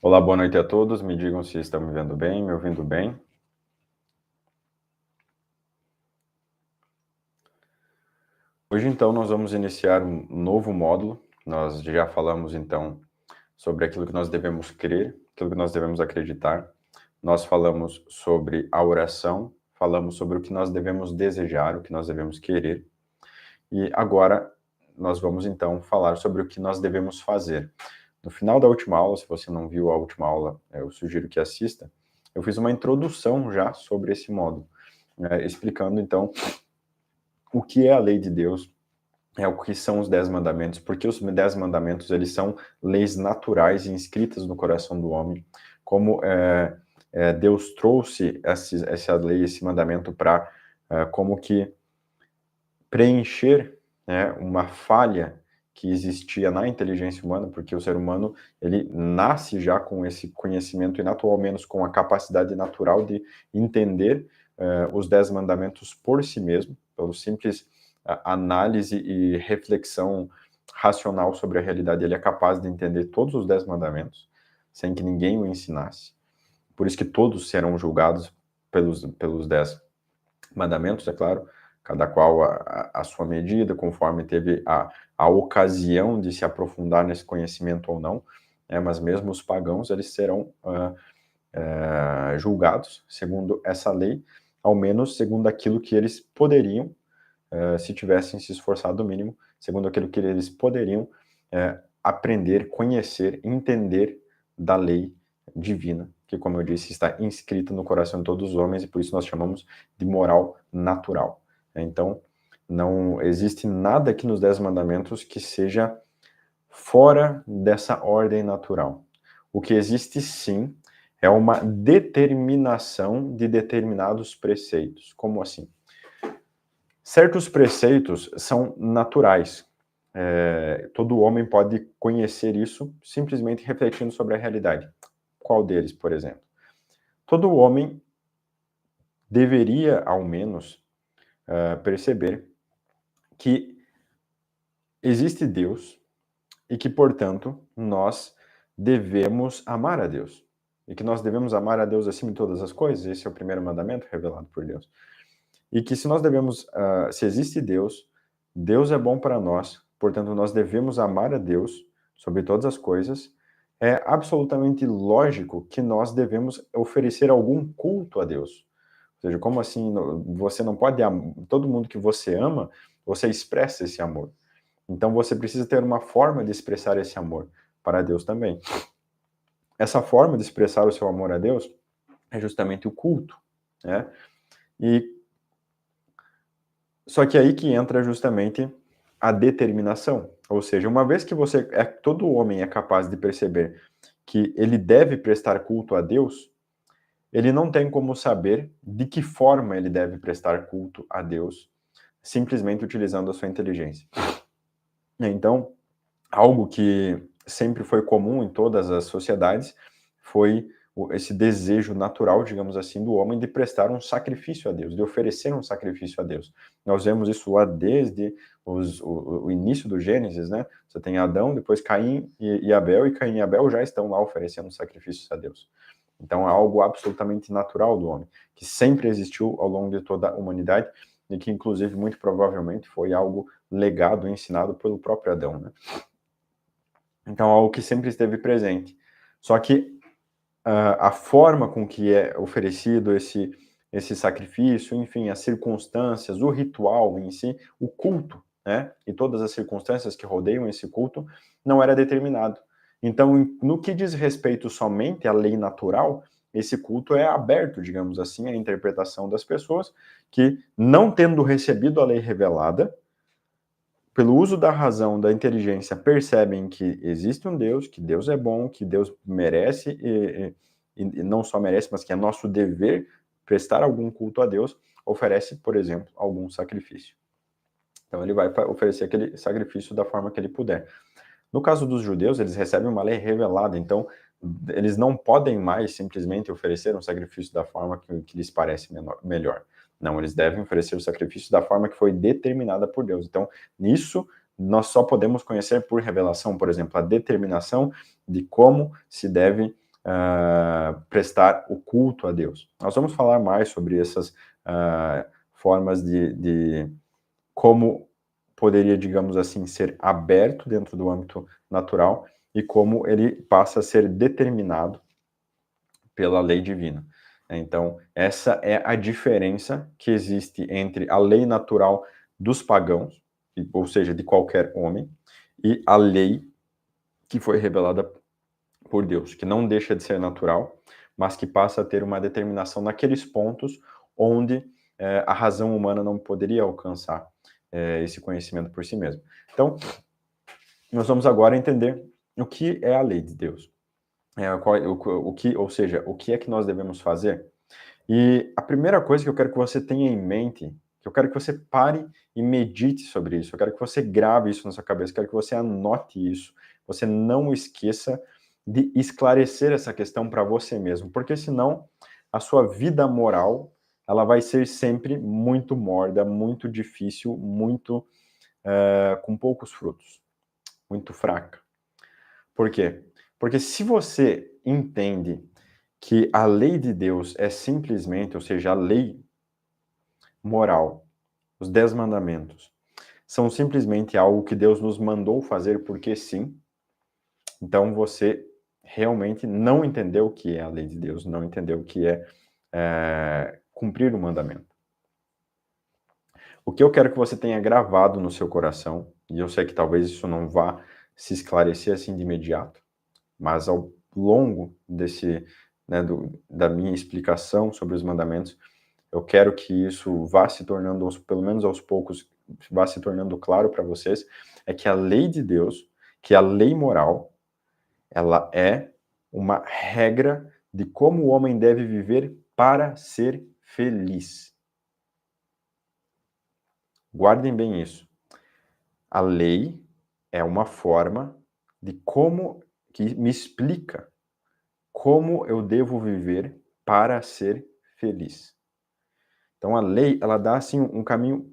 Olá, boa noite a todos. Me digam se estão me vendo bem, me ouvindo bem. Hoje, então, nós vamos iniciar um novo módulo. Nós já falamos, então, sobre aquilo que nós devemos crer, aquilo que nós devemos acreditar. Nós falamos sobre a oração, falamos sobre o que nós devemos desejar, o que nós devemos querer. E agora nós vamos, então, falar sobre o que nós devemos fazer. No final da última aula, se você não viu a última aula, eu sugiro que assista. Eu fiz uma introdução já sobre esse módulo, explicando, então, o que é a lei de Deus, o que são os 10 mandamentos, porque os 10 mandamentos, eles são leis naturais e inscritas no coração do homem, como Deus trouxe essa lei, esse mandamento para como que preencher, né, uma falha que existia na inteligência humana, porque o ser humano, ele nasce já com esse conhecimento e natural, ao menos com a capacidade natural de entender os 10 mandamentos por si mesmo, pelo simples análise e reflexão racional sobre a realidade, ele é capaz de entender todos os 10 mandamentos, sem que ninguém o ensinasse. Por isso que todos serão julgados pelos 10 mandamentos, é claro, cada qual a sua medida, conforme teve a ocasião de se aprofundar nesse conhecimento ou não, mas mesmo os pagãos, eles serão julgados segundo essa lei, ao menos segundo aquilo que eles poderiam, se tivessem se esforçado o mínimo, segundo aquilo que eles poderiam aprender, conhecer, entender da lei divina, que, como eu disse, está inscrita no coração de todos os homens, e por isso nós chamamos de moral natural. Então, não existe nada aqui nos 10 mandamentos que seja fora dessa ordem natural. O que existe, sim, é uma determinação de determinados preceitos. Como assim? Certos preceitos são naturais. Todo homem pode conhecer isso simplesmente refletindo sobre a realidade. Qual deles, por exemplo? Todo homem deveria, ao menos, perceber que existe Deus e que, portanto, nós devemos amar a Deus. E que nós devemos amar a Deus acima de todas as coisas. Esse é o primeiro mandamento revelado por Deus. E que se nós devemos, se existe Deus, Deus é bom para nós, portanto, nós devemos amar a Deus sobre todas as coisas. É absolutamente lógico que nós devemos oferecer algum culto a Deus. Ou seja, como assim, você não pode amar, todo mundo que você ama, você expressa esse amor. Então você precisa ter uma forma de expressar esse amor para Deus também. Essa forma de expressar o seu amor a Deus é justamente o culto, né? E só que aí que entra justamente a determinação. Ou seja, uma vez que todo homem é capaz de perceber que ele deve prestar culto a Deus, ele não tem como saber de que forma ele deve prestar culto a Deus, simplesmente utilizando a sua inteligência. Então, algo que sempre foi comum em todas as sociedades foi esse desejo natural, digamos assim, do homem de prestar um sacrifício a Deus, de oferecer um sacrifício a Deus. Nós vemos isso lá desde o início do Gênesis, né? Você tem Adão, depois Caim e Abel, e Caim e Abel já estão lá oferecendo sacrifícios a Deus. Então é algo absolutamente natural do homem, que sempre existiu ao longo de toda a humanidade, e que inclusive muito provavelmente foi algo legado, ensinado pelo próprio Adão, né? Então, algo que sempre esteve presente. Só que a forma com que é oferecido esse sacrifício, enfim, as circunstâncias, o ritual em si, o culto, né, e todas as circunstâncias que rodeiam esse culto, não era determinado. Então, no que diz respeito somente à lei natural, esse culto é aberto, digamos assim, à interpretação das pessoas que, não tendo recebido a lei revelada, pelo uso da razão, da inteligência, percebem que existe um Deus, que Deus é bom, que Deus merece, e não só merece, mas que é nosso dever prestar algum culto a Deus, oferece, por exemplo, algum sacrifício. Então ele vai oferecer aquele sacrifício da forma que ele puder. No caso dos judeus, eles recebem uma lei revelada, então eles não podem mais simplesmente oferecer um sacrifício da forma que lhes parece melhor. Não, eles devem oferecer o sacrifício da forma que foi determinada por Deus. Então, nisso, nós só podemos conhecer por revelação, por exemplo, a determinação de como se deve prestar o culto a Deus. Nós vamos falar mais sobre essas formas de como poderia, digamos assim, ser aberto dentro do âmbito natural e como ele passa a ser determinado pela lei divina. Então, essa é a diferença que existe entre a lei natural dos pagãos, ou seja, de qualquer homem, e a lei que foi revelada por Deus, que não deixa de ser natural, mas que passa a ter uma determinação naqueles pontos onde a razão humana não poderia alcançar esse conhecimento por si mesmo. Então, nós vamos agora entender o que é a lei de Deus. Ou seja, o que é que nós devemos fazer? E a primeira coisa que eu quero que você tenha em mente, que eu quero que você pare e medite sobre isso, eu quero que você grave isso na sua cabeça, eu quero que você anote isso, você não esqueça de esclarecer essa questão para você mesmo, porque senão a sua vida moral, ela vai ser sempre muito morda, muito difícil, muito com poucos frutos, muito fraca. Por quê? Porque se você entende que a lei de Deus é simplesmente, ou seja, a lei moral, os 10 mandamentos, são simplesmente algo que Deus nos mandou fazer porque sim, então você realmente não entendeu o que é a lei de Deus, não entendeu o que é cumprir o mandamento. O que eu quero que você tenha gravado no seu coração, e eu sei que talvez isso não vá se esclarecer assim de imediato, mas ao longo da minha explicação sobre os mandamentos, eu quero que isso vá se tornando, pelo menos aos poucos, vá se tornando claro para vocês, é que a lei de Deus, que a lei moral, ela é uma regra de como o homem deve viver para ser feliz. Guardem bem isso. A lei é uma forma de como que me explica como eu devo viver para ser feliz. Então a lei, ela dá assim um caminho,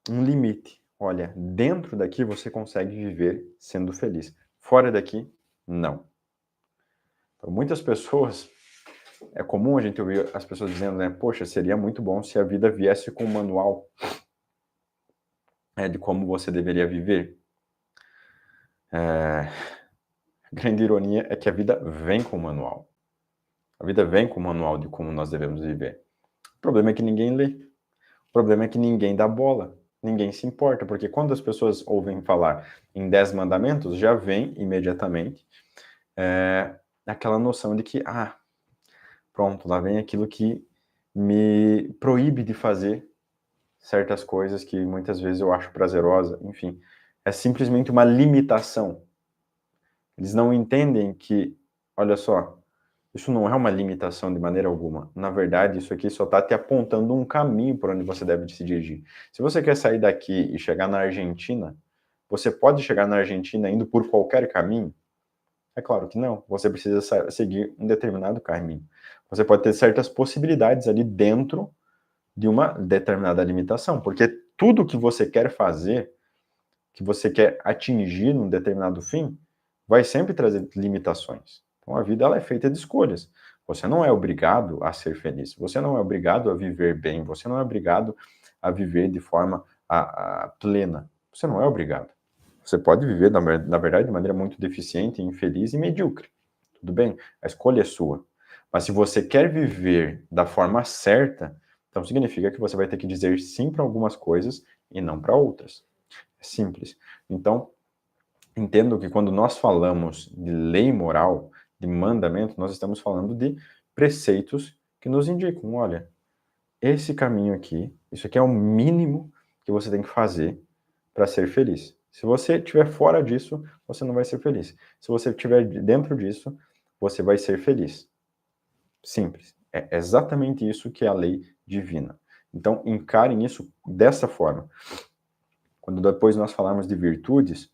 um limite. Olha, dentro daqui você consegue viver sendo feliz. Fora daqui, não. Então muitas pessoas, é comum a gente ouvir as pessoas dizendo, né, poxa, seria muito bom se a vida viesse com um manual de como você deveria viver. A grande ironia é que a vida vem com um manual. A vida vem com um manual de como nós devemos viver. O problema é que ninguém lê. O problema é que ninguém dá bola, ninguém se importa, porque quando as pessoas ouvem falar em 10 mandamentos, já vem imediatamente aquela noção de que, pronto, lá vem aquilo que me proíbe de fazer certas coisas que muitas vezes eu acho prazerosa, enfim. É simplesmente uma limitação. Eles não entendem que, olha só, isso não é uma limitação de maneira alguma. Na verdade, isso aqui só está te apontando um caminho por onde você deve se dirigir. Se você quer sair daqui e chegar na Argentina, você pode chegar na Argentina indo por qualquer caminho? É claro que não. Você precisa seguir um determinado caminho. Você pode ter certas possibilidades ali dentro de uma determinada limitação, porque tudo que você quer fazer, que você quer atingir num determinado fim, vai sempre trazer limitações. Então a vida ela é feita de escolhas. Você não é obrigado a ser feliz, você não é obrigado a viver bem, você não é obrigado a viver de forma plena. Você não é obrigado. Você pode viver, na verdade, de maneira muito deficiente, infeliz e medíocre. Tudo bem? A escolha é sua. Mas se você quer viver da forma certa, então significa que você vai ter que dizer sim para algumas coisas e não para outras. É simples. Então, entendo que quando nós falamos de lei moral, de mandamento, nós estamos falando de preceitos que nos indicam, olha, esse caminho aqui, isso aqui é o mínimo que você tem que fazer para ser feliz. Se você estiver fora disso, você não vai ser feliz. Se você estiver dentro disso, você vai ser feliz. Simples. É exatamente isso que é a lei divina. Então, encarem isso dessa forma. Quando depois nós falarmos de virtudes,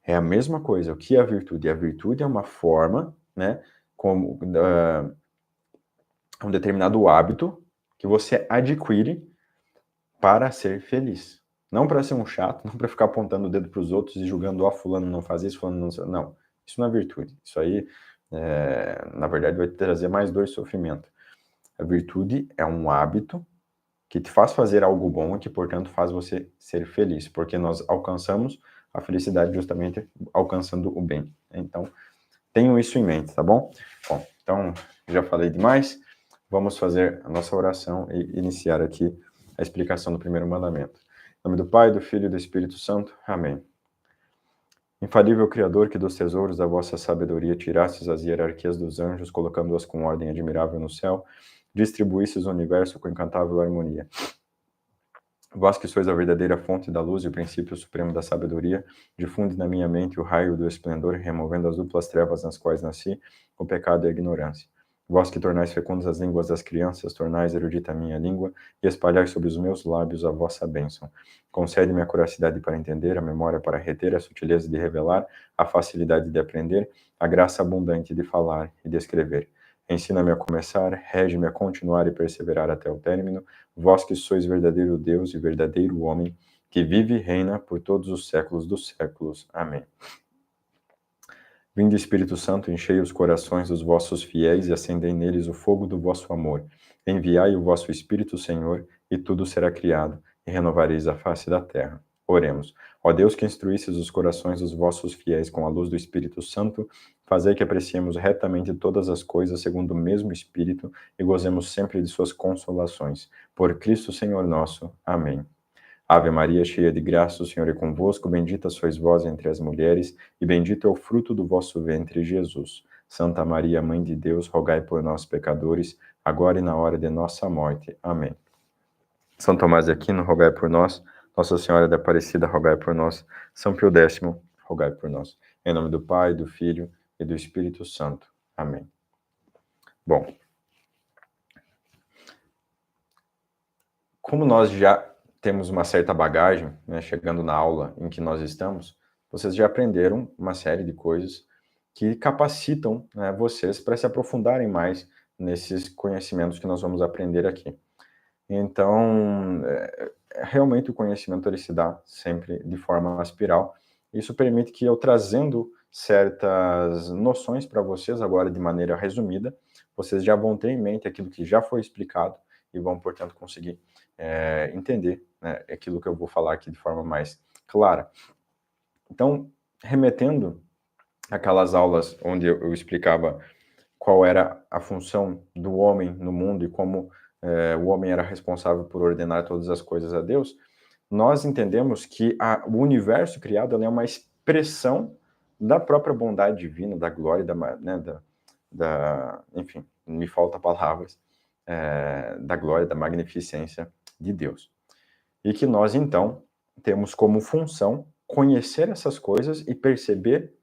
é a mesma coisa. O que é a virtude? A virtude é uma forma, né, como um determinado hábito que você adquire para ser feliz. Não para ser um chato, não para ficar apontando o dedo para os outros e julgando, fulano não faz isso, fulano não... Não. Isso não é virtude. Isso aí, na verdade, vai te trazer mais dor e sofrimento. A virtude é um hábito que te faz fazer algo bom e que, portanto, faz você ser feliz, porque nós alcançamos a felicidade justamente alcançando o bem. Então, tenham isso em mente, tá bom? Bom, então, já falei demais. Vamos fazer a nossa oração e iniciar aqui a explicação do primeiro mandamento. Em nome do Pai, do Filho e do Espírito Santo. Amém. Infalível Criador, que dos tesouros da vossa sabedoria tirastes as hierarquias dos anjos, colocando-as com ordem admirável no céu, distribuístes o universo com encantável harmonia. Vós que sois a verdadeira fonte da luz e o princípio supremo da sabedoria, difunde na minha mente o raio do esplendor, removendo as duplas trevas nas quais nasci, o pecado e a ignorância. Vós que tornais fecundas as línguas das crianças, tornais erudita a minha língua, e espalhais sobre os meus lábios a vossa bênção. Concede-me a curacidade para entender, a memória para reter, a sutileza de revelar, a facilidade de aprender, a graça abundante de falar e de escrever. Ensina-me a começar, rege-me a continuar e perseverar até o término, vós que sois verdadeiro Deus e verdadeiro homem, que vive e reina por todos os séculos dos séculos. Amém. Vinde, Espírito Santo, enchei os corações dos vossos fiéis e acendei neles o fogo do vosso amor. Enviai o vosso Espírito, Senhor, e tudo será criado, e renovareis a face da terra. Oremos. Ó Deus, que instruístes os corações dos vossos fiéis com a luz do Espírito Santo, fazei que apreciemos retamente todas as coisas segundo o mesmo Espírito e gozemos sempre de suas consolações. Por Cristo Senhor nosso. Amém. Ave Maria, cheia de graça, o Senhor é convosco, bendita sois vós entre as mulheres, e bendito é o fruto do vosso ventre, Jesus. Santa Maria, Mãe de Deus, rogai por nós, pecadores, agora e na hora de nossa morte. Amém. São Tomás de Aquino, rogai por nós. Nossa Senhora da Aparecida, rogai por nós. São Pio X, rogai por nós. Em nome do Pai, do Filho e do Espírito Santo. Amém. Bom, como nós já temos uma certa bagagem, né, chegando na aula em que nós estamos, vocês já aprenderam uma série de coisas que capacitam, né, vocês para se aprofundarem mais nesses conhecimentos que nós vamos aprender aqui. Então, realmente o conhecimento ele se dá sempre de forma espiral. Isso permite que eu trazendo certas noções para vocês agora de maneira resumida, vocês já vão ter em mente aquilo que já foi explicado e vão, portanto, conseguir entender, né, aquilo que eu vou falar aqui de forma mais clara. Então, remetendo àquelas aulas onde eu explicava qual era a função do homem no mundo e como o homem era responsável por ordenar todas as coisas a Deus, nós entendemos que o universo criado é uma expressão da própria bondade divina, da glória, enfim, me falta palavras, da glória, da magnificência de Deus. E que nós, então, temos como função conhecer essas coisas e perceber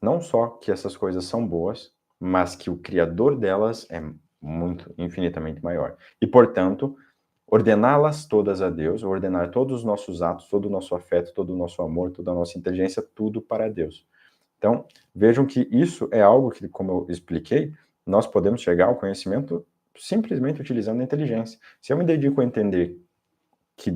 não só que essas coisas são boas, mas que o Criador delas é muito, infinitamente maior. E, portanto, ordená-las todas a Deus, ordenar todos os nossos atos, todo o nosso afeto, todo o nosso amor, toda a nossa inteligência, tudo para Deus. Então, vejam que isso é algo que, como eu expliquei, nós podemos chegar ao conhecimento simplesmente utilizando a inteligência. Se eu me dedico a entender que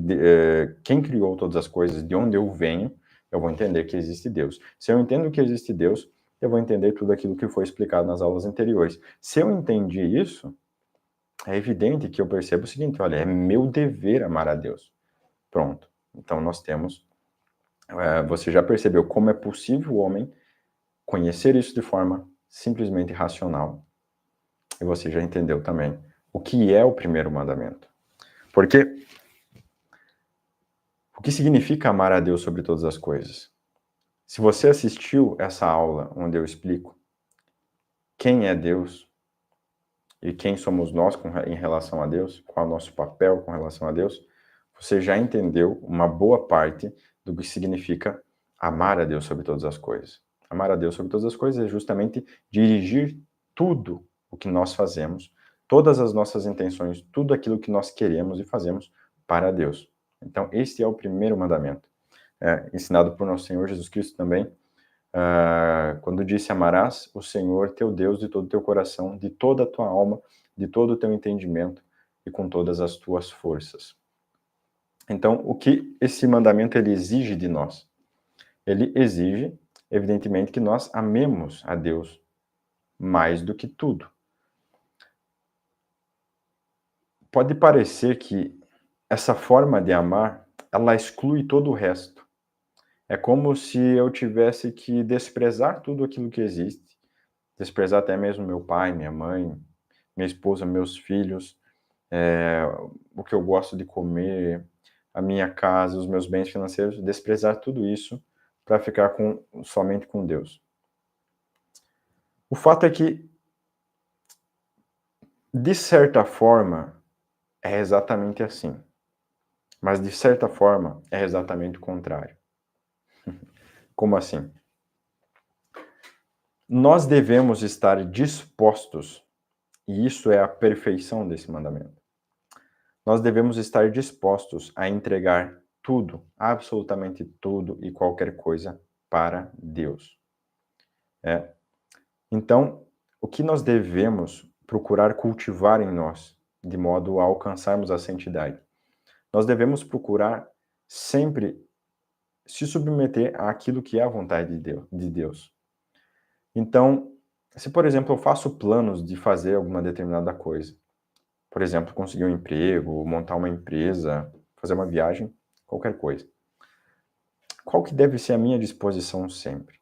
quem criou todas as coisas, de onde eu venho, eu vou entender que existe Deus. Se eu entendo que existe Deus, eu vou entender tudo aquilo que foi explicado nas aulas anteriores. Se eu entendi isso, é evidente que eu percebo o seguinte, olha, é meu dever amar a Deus. Pronto. Então nós temos, você já percebeu como é possível o homem conhecer isso de forma simplesmente racional. E você já entendeu também o que é o primeiro mandamento. Porque o que significa amar a Deus sobre todas as coisas? Se você assistiu essa aula onde eu explico quem é Deus e quem somos nós em relação a Deus, qual é o nosso papel com relação a Deus, você já entendeu uma boa parte do que significa amar a Deus sobre todas as coisas. Amar a Deus sobre todas as coisas é justamente dirigir tudo o que nós fazemos, todas as nossas intenções, tudo aquilo que nós queremos e fazemos para Deus. Então, este é o primeiro mandamento, ensinado por nosso Senhor Jesus Cristo também, quando disse, amarás o Senhor teu Deus de todo o teu coração, de toda a tua alma, de todo o teu entendimento e com todas as tuas forças. Então, o que esse mandamento ele exige de nós? Ele exige evidentemente que nós amemos a Deus mais do que tudo. Pode parecer que essa forma de amar, ela exclui todo o resto. É como se eu tivesse que desprezar tudo aquilo que existe, desprezar até mesmo meu pai, minha mãe, minha esposa, meus filhos, eh, o que eu gosto de comer, a minha casa, os meus bens financeiros, desprezar tudo isso para ficar somente com Deus. O fato é que, de certa forma, é exatamente assim, mas de certa forma é exatamente o contrário. Como assim? Nós devemos estar dispostos, e isso é a perfeição desse mandamento. Nós devemos estar dispostos a entregar tudo, absolutamente tudo e qualquer coisa para Deus. É. Então, o que nós devemos procurar cultivar em nós, de modo a alcançarmos a santidade? Nós devemos procurar sempre se submeter àquilo que é a vontade de Deus. Então, se por exemplo eu faço planos de fazer alguma determinada coisa, por exemplo, conseguir um emprego, montar uma empresa, fazer uma viagem, qualquer coisa. Qual que deve ser a minha disposição sempre?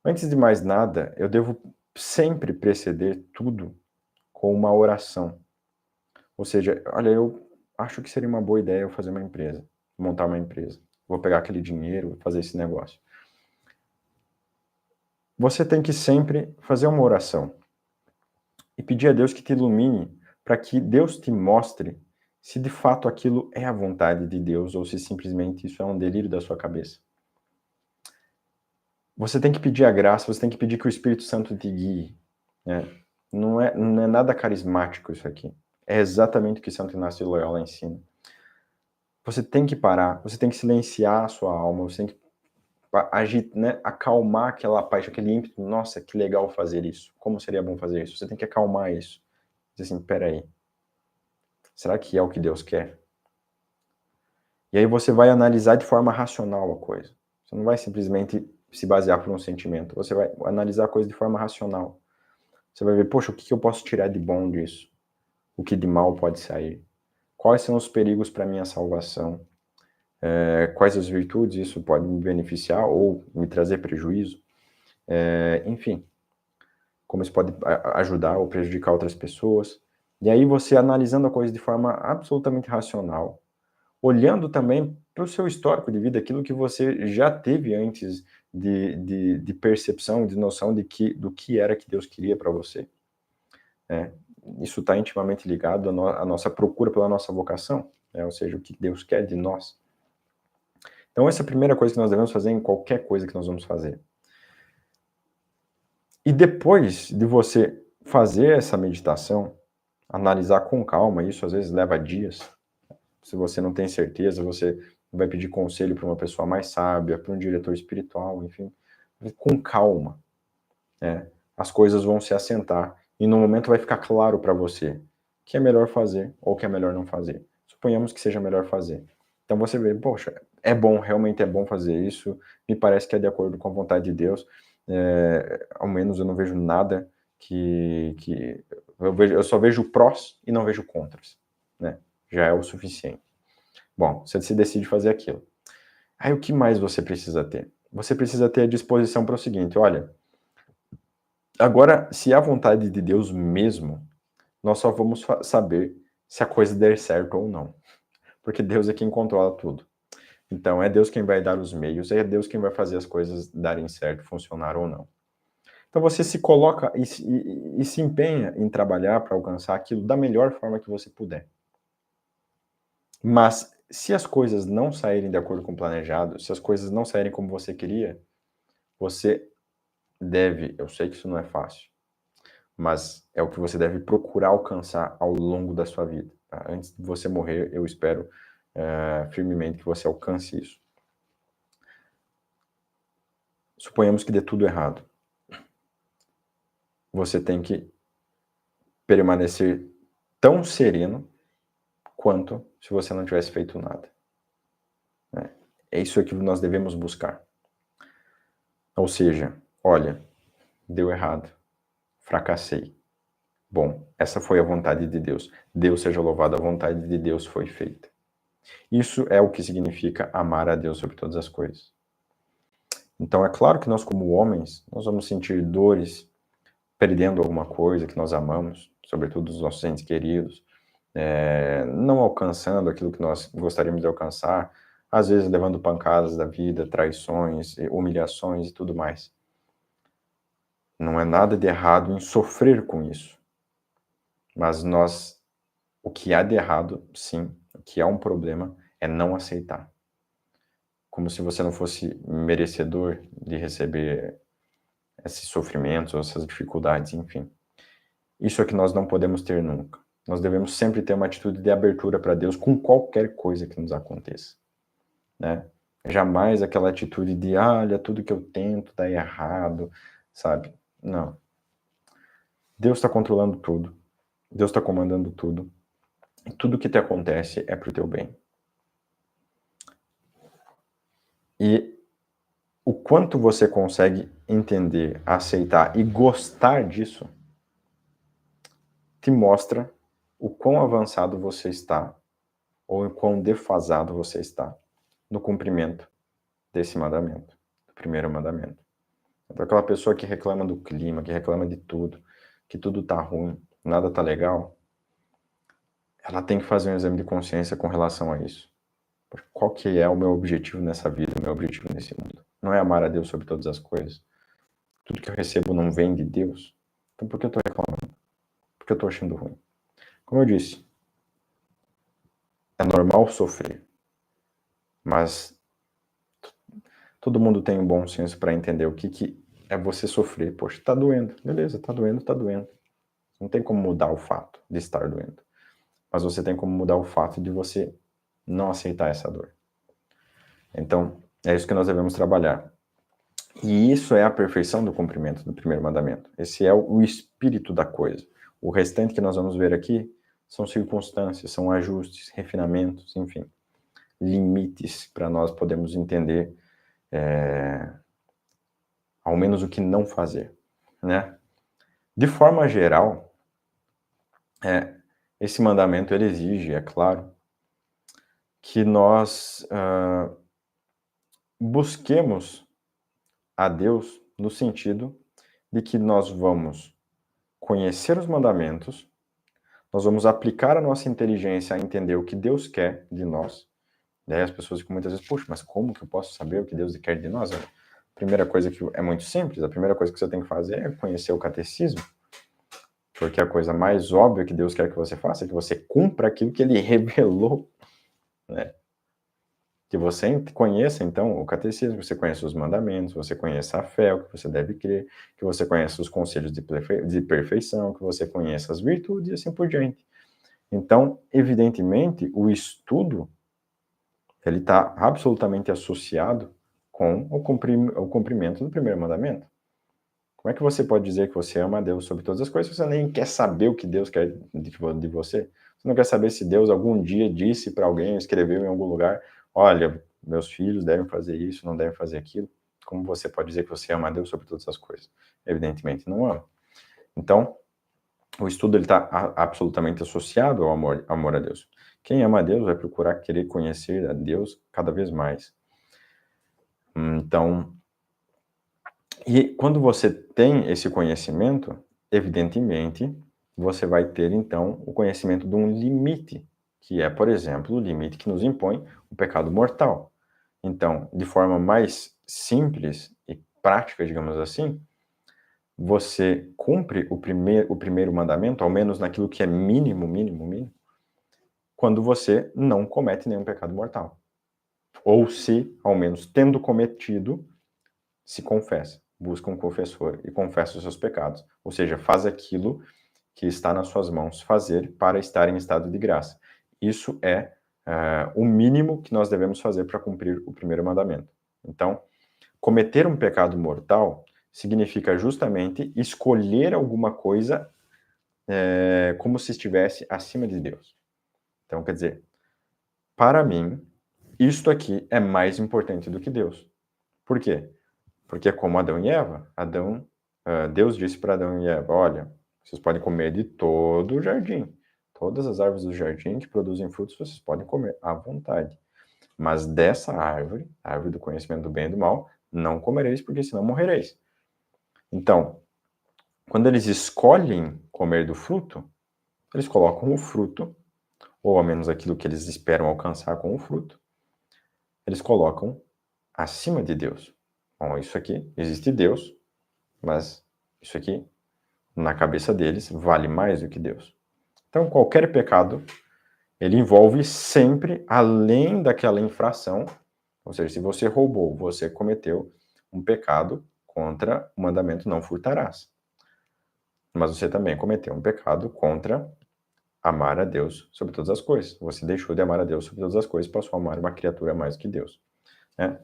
Antes de mais nada, eu devo sempre preceder tudo com uma oração. Ou seja, olha, eu acho que seria uma boa ideia eu fazer uma empresa, montar uma empresa. Vou pegar aquele dinheiro, fazer esse negócio. Você tem que sempre fazer uma oração e pedir a Deus que te ilumine para que Deus te mostre se de fato aquilo é a vontade de Deus ou se simplesmente isso é um delírio da sua cabeça. Você tem que pedir a graça, você tem que pedir que o Espírito Santo te guie, né? Não é nada carismático isso aqui. É exatamente o que Santo Inácio de Loyola ensina. Você tem que parar, você tem que silenciar a sua alma, você tem que agir, né, acalmar aquela paixão, aquele ímpeto. Nossa, que legal fazer isso. Como seria bom fazer isso? Você tem que acalmar isso. Dizer assim, peraí, será que é o que Deus quer? E aí você vai analisar de forma racional a coisa. Você não vai simplesmente se basear por um sentimento. Você vai analisar a coisa de forma racional. Você vai ver, poxa, o que eu posso tirar de bom disso? O que de mal pode sair? Quais são os perigos para minha salvação? Quais as virtudes isso pode me beneficiar ou me trazer prejuízo? Enfim, como isso pode ajudar ou prejudicar outras pessoas. E aí você analisando a coisa de forma absolutamente racional, olhando também para o seu histórico de vida, aquilo que você já teve antes de percepção, de noção do que era que Deus queria para você. Isso está intimamente ligado à nossa procura pela nossa vocação, ou seja, o que Deus quer de nós. Então essa é a primeira coisa que nós devemos fazer em qualquer coisa que nós vamos fazer. E depois de você fazer essa meditação, analisar com calma, isso às vezes leva dias. Se você não tem certeza, você vai pedir conselho para uma pessoa mais sábia, para um diretor espiritual, enfim, com calma. As coisas vão se assentar e no momento vai ficar claro para você o que é melhor fazer ou o que é melhor não fazer. Suponhamos que seja melhor fazer. Então você vê, poxa, é bom, realmente é bom fazer isso, me parece que é de acordo com a vontade de Deus, ao menos eu não vejo nada que eu só vejo prós e não vejo contras, né? Já é o suficiente. Bom, você se decide fazer aquilo. Aí o que mais você precisa ter? Você precisa ter a disposição para o seguinte, olha, agora, se é a vontade de Deus mesmo, nós só vamos saber se a coisa der certo ou não. Porque Deus é quem controla tudo. Então, é Deus quem vai dar os meios, é Deus quem vai fazer as coisas darem certo, funcionar ou não. Então, você se coloca e se empenha em trabalhar para alcançar aquilo da melhor forma que você puder. Mas, se as coisas não saírem de acordo com o planejado, se as coisas não saírem como você queria, você deve, eu sei que isso não é fácil, mas é o que você deve procurar alcançar ao longo da sua vida. Tá? Antes de você morrer, eu espero firmemente que você alcance isso. Suponhamos que dê tudo errado. Você tem que permanecer tão sereno quanto se você não tivesse feito nada. Né? É isso que nós devemos buscar. Ou seja, olha, deu errado, fracassei. Bom, essa foi a vontade de Deus. Deus seja louvado, a vontade de Deus foi feita. Isso é o que significa amar a Deus sobre todas as coisas. Então, é claro que nós, como homens, nós vamos sentir dores perdendo alguma coisa que nós amamos, sobretudo os nossos entes queridos, não alcançando aquilo que nós gostaríamos de alcançar, às vezes levando pancadas da vida, traições, humilhações e tudo mais. Não é nada de errado em sofrer com isso, mas o que há de errado, sim, o que é um problema, é não aceitar. Como se você não fosse merecedor de receber esses sofrimentos, ou essas dificuldades, enfim. Isso é que nós não podemos ter nunca. Nós devemos sempre ter uma atitude de abertura para Deus com qualquer coisa que nos aconteça, né? Jamais aquela atitude de, olha, tudo que eu tento dá errado, sabe? Não. Deus está controlando tudo. Deus está comandando tudo. E tudo que te acontece é para o teu bem. E o quanto você consegue entender, aceitar e gostar disso, te mostra o quão avançado você está, ou o quão defasado você está no cumprimento desse mandamento, do primeiro mandamento. Então, aquela pessoa que reclama do clima, que reclama de tudo, que tudo tá ruim, nada tá legal, ela tem que fazer um exame de consciência com relação a isso. Qual que é o meu objetivo nessa vida, o meu objetivo nesse mundo? Não é amar a Deus sobre todas as coisas. Tudo que eu recebo não vem de Deus. Então por que eu tô reclamando? Por que eu tô achando ruim? Como eu disse, é normal sofrer, mas todo mundo tem um bom senso para entender o que é você sofrer. Poxa, tá doendo. Beleza, tá doendo, tá doendo. Não tem como mudar o fato de estar doendo. Mas você tem como mudar o fato de você não aceitar essa dor. Então, é isso que nós devemos trabalhar. E isso é a perfeição do cumprimento do primeiro mandamento. Esse é o espírito da coisa. O restante que nós vamos ver aqui são circunstâncias, são ajustes, refinamentos, enfim, limites para nós podermos entender ao menos o que não fazer, né? De forma geral, esse mandamento ele exige, é claro, que nós busquemos a Deus no sentido de que nós vamos conhecer os mandamentos, nós vamos aplicar a nossa inteligência a entender o que Deus quer de nós. Daí as pessoas ficam muitas vezes, puxa, mas como que eu posso saber o que Deus quer de nós? A primeira coisa que é muito simples, a primeira coisa que você tem que fazer é conhecer o catecismo, porque a coisa mais óbvia que Deus quer que você faça é que você cumpra aquilo que Ele revelou, né? Que você conheça, então, o catecismo, você conheça os mandamentos, você conheça a fé, o que você deve crer, que você conheça os conselhos de perfeição, que você conheça as virtudes e assim por diante. Então, evidentemente, o estudo, ele está absolutamente associado com o cumprimento do primeiro mandamento. Como é que você pode dizer que você ama a Deus sobre todas as coisas se você nem quer saber o que Deus quer de você? Você não quer saber se Deus algum dia disse para alguém, escreveu em algum lugar, olha, meus filhos devem fazer isso, não devem fazer aquilo. Como você pode dizer que você ama a Deus sobre todas as coisas? Evidentemente não ama. Então, o estudo está absolutamente associado ao amor a Deus. Quem ama a Deus vai procurar querer conhecer a Deus cada vez mais. Então, e quando você tem esse conhecimento, evidentemente, você vai ter então o conhecimento de um limite, que é, por exemplo, o limite que nos impõe o pecado mortal. Então, de forma mais simples e prática, digamos assim, você cumpre o primeiro mandamento, ao menos naquilo que é mínimo, quando você não comete nenhum pecado mortal. Ou se, ao menos tendo cometido, se confessa, busca um confessor e confessa os seus pecados. Ou seja, faz aquilo que está nas suas mãos fazer para estar em estado de graça. Isso é o mínimo que nós devemos fazer para cumprir o primeiro mandamento. Então, cometer um pecado mortal significa justamente escolher alguma coisa como se estivesse acima de Deus. Então, quer dizer, para mim, isto aqui é mais importante do que Deus. Por quê? Porque como Adão e Eva, Deus disse para Adão e Eva, olha, vocês podem comer de todo o jardim. Todas as árvores do jardim que produzem frutos, vocês podem comer à vontade. Mas dessa árvore, a árvore do conhecimento do bem e do mal, não comereis, porque senão morrereis. Então, quando eles escolhem comer do fruto, eles colocam o fruto, ou ao menos aquilo que eles esperam alcançar com o fruto, eles colocam acima de Deus. Bom, isso aqui, existe Deus, mas isso aqui, na cabeça deles, vale mais do que Deus. Então, qualquer pecado, ele envolve sempre, além daquela infração, ou seja, se você roubou, você cometeu um pecado contra o mandamento não furtarás. Mas você também cometeu um pecado contra amar a Deus sobre todas as coisas. Você deixou de amar a Deus sobre todas as coisas e passou a amar uma criatura mais que Deus, né?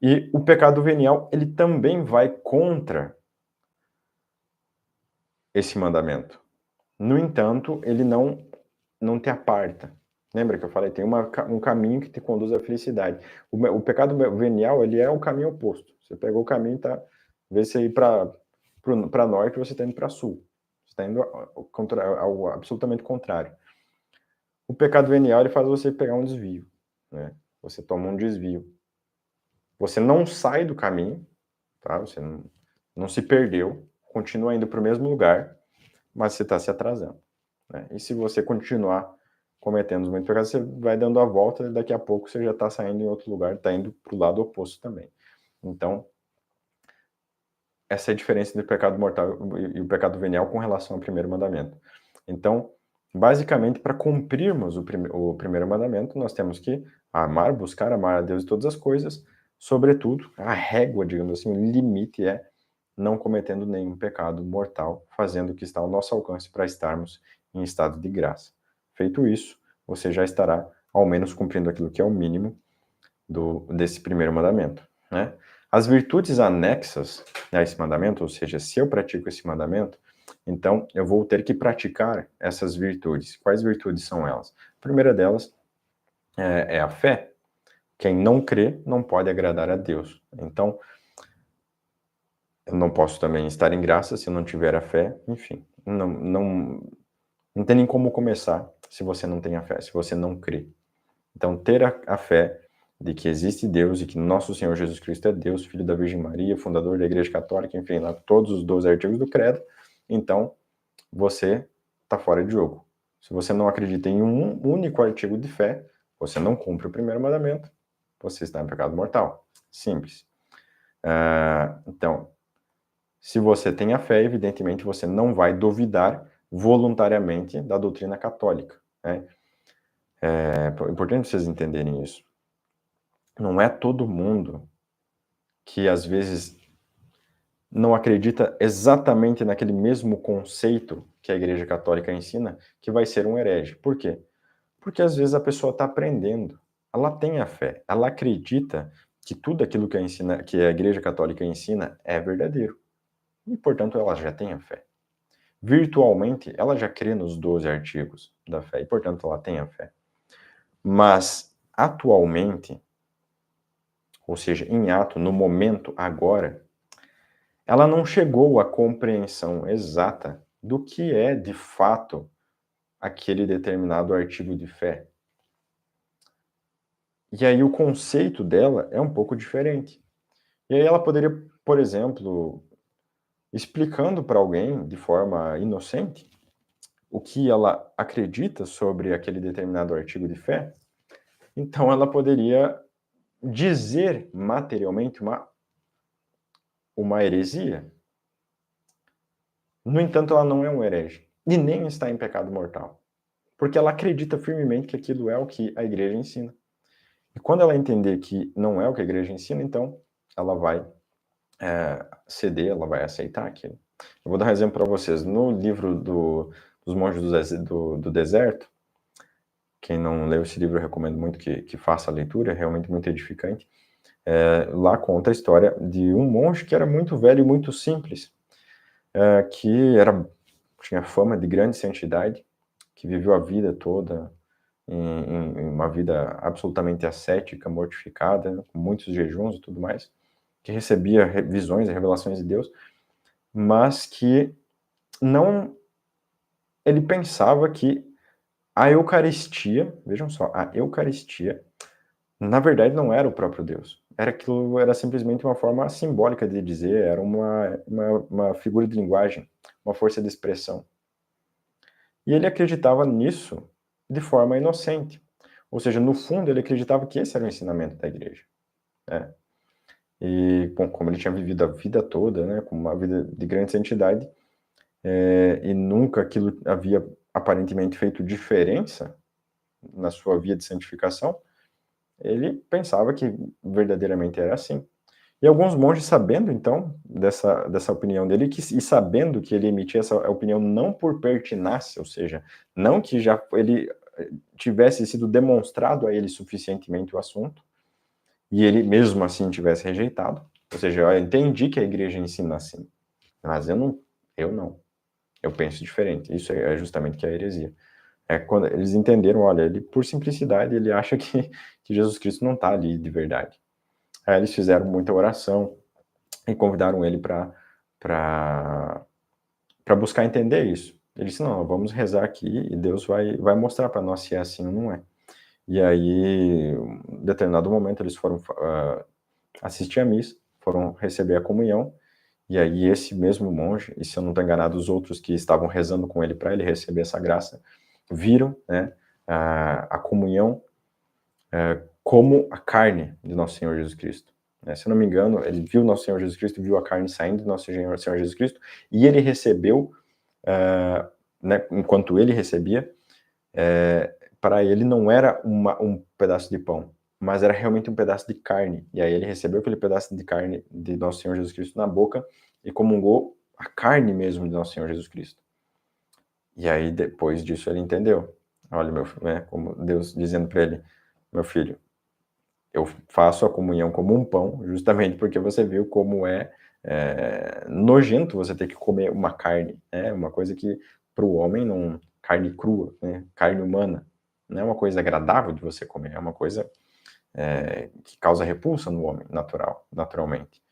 E o pecado venial, ele também vai contra esse mandamento. No entanto, ele não te aparta. Lembra que eu falei? Tem um caminho que te conduz à felicidade. O pecado venial, ele é o caminho oposto. Você pegou o caminho, tá? Em vez de você ir para norte, você está indo para sul. Você está indo ao absolutamente contrário. O pecado venial, ele faz você pegar um desvio, né? Você toma um desvio. Você não sai do caminho, tá? Você não se perdeu, continua indo para o mesmo lugar, mas você está se atrasando, né? E se você continuar cometendo os mesmos pecados, você vai dando a volta e daqui a pouco você já está saindo em outro lugar, está indo para o lado oposto também. Então, essa é a diferença do pecado mortal e o pecado venial com relação ao primeiro mandamento. Então, basicamente, para cumprirmos o primeiro mandamento, nós temos que buscar amar a Deus em todas as coisas, sobretudo, a régua, digamos assim, o limite é não cometendo nenhum pecado mortal, fazendo o que está ao nosso alcance para estarmos em estado de graça. Feito isso, você já estará, ao menos, cumprindo aquilo que é o mínimo desse primeiro mandamento, né? As virtudes anexas a esse mandamento, ou seja, se eu pratico esse mandamento, então eu vou ter que praticar essas virtudes. Quais virtudes são elas? A primeira delas é a fé. Quem não crê não pode agradar a Deus. Então, eu não posso também estar em graça se eu não tiver a fé. Enfim, não tem nem como começar se você não tem a fé, se você não crê. Então, ter a fé de que existe Deus e que nosso Senhor Jesus Cristo é Deus, Filho da Virgem Maria, fundador da Igreja Católica, enfim, lá todos os 12 artigos do credo, então você está fora de jogo. Se você não acredita em um único artigo de fé, você não cumpre o primeiro mandamento, você está em pecado mortal. Simples. Então, se você tem a fé, evidentemente você não vai duvidar voluntariamente da doutrina católica, né? É importante vocês entenderem isso. Não é todo mundo que às vezes não acredita exatamente naquele mesmo conceito que a Igreja Católica ensina, que vai ser um herege. Por quê? Porque às vezes a pessoa está aprendendo, ela tem a fé, ela acredita que tudo aquilo que a Igreja Católica ensina é verdadeiro. E, portanto, ela já tem a fé. Virtualmente, ela já crê nos 12 artigos da fé, e, portanto, ela tem a fé. Mas, atualmente, ou seja, em ato, no momento, agora, ela não chegou à compreensão exata do que é, de fato, aquele determinado artigo de fé. E aí o conceito dela é um pouco diferente. E aí ela poderia, por exemplo, explicando para alguém de forma inocente o que ela acredita sobre aquele determinado artigo de fé, então ela poderia dizer materialmente uma heresia. No entanto, ela não é um herege e nem está em pecado mortal, porque ela acredita firmemente que aquilo é o que a igreja ensina. E quando ela entender que não é o que a igreja ensina, então ela vai ceder, ela vai aceitar aquilo. Eu vou dar um exemplo para vocês. No livro dos Monges do Deserto, quem não leu esse livro, eu recomendo muito que faça a leitura, é realmente muito edificante. Lá conta a história de um monge que era muito velho e muito simples, que tinha fama de grande santidade, que viveu a vida toda em uma vida absolutamente ascética, mortificada, com muitos jejuns e tudo mais. que recebia visões e revelações de Deus, mas que não, ele pensava que a Eucaristia, vejam só, a Eucaristia, na verdade não era o próprio Deus. Era simplesmente uma forma simbólica de dizer, era uma figura de linguagem, uma força de expressão. E ele acreditava nisso de forma inocente. Ou seja, no fundo, ele acreditava que esse era o ensinamento da igreja, né? E, bom, como ele tinha vivido a vida toda, né, com uma vida de grande santidade, e nunca aquilo havia aparentemente feito diferença na sua via de santificação, ele pensava que verdadeiramente era assim. E alguns monges, sabendo então dessa opinião dele, e sabendo que ele emitia essa opinião não por pertinácia, ou seja, não que já ele tivesse sido demonstrado a ele suficientemente o assunto, e ele mesmo assim tivesse rejeitado, ou seja, eu entendi que a igreja ensina assim, mas eu não, eu penso diferente. Isso é justamente que é a heresia. É quando eles entenderam, olha, ele por simplicidade, ele acha que Jesus Cristo não está ali de verdade. Aí eles fizeram muita oração e convidaram ele para buscar entender isso. Ele disse, não, vamos rezar aqui e Deus vai mostrar para nós se é assim ou não é. E aí, em determinado momento, eles foram assistir à missa, foram receber a comunhão, e aí esse mesmo monge, e se eu não estou enganado, os outros que estavam rezando com ele para ele receber essa graça, viram, né, a comunhão como a carne de nosso Senhor Jesus Cristo. Se eu não me engano, ele viu nosso Senhor Jesus Cristo, viu a carne saindo de nosso Senhor Jesus Cristo, e ele recebeu, né, enquanto ele recebia, para ele não era um pedaço de pão, mas era realmente um pedaço de carne. E aí ele recebeu aquele pedaço de carne de nosso Senhor Jesus Cristo na boca e comungou a carne mesmo de nosso Senhor Jesus Cristo. E aí depois disso ele entendeu. Olha, né, como Deus dizendo para ele, meu filho, eu faço a comunhão como um pão, justamente porque você viu como é nojento você ter que comer uma carne, né? Uma coisa que para o homem não, carne crua, né? Carne humana, não é uma coisa agradável de você comer, é uma coisa que causa repulsa no homem, naturalmente.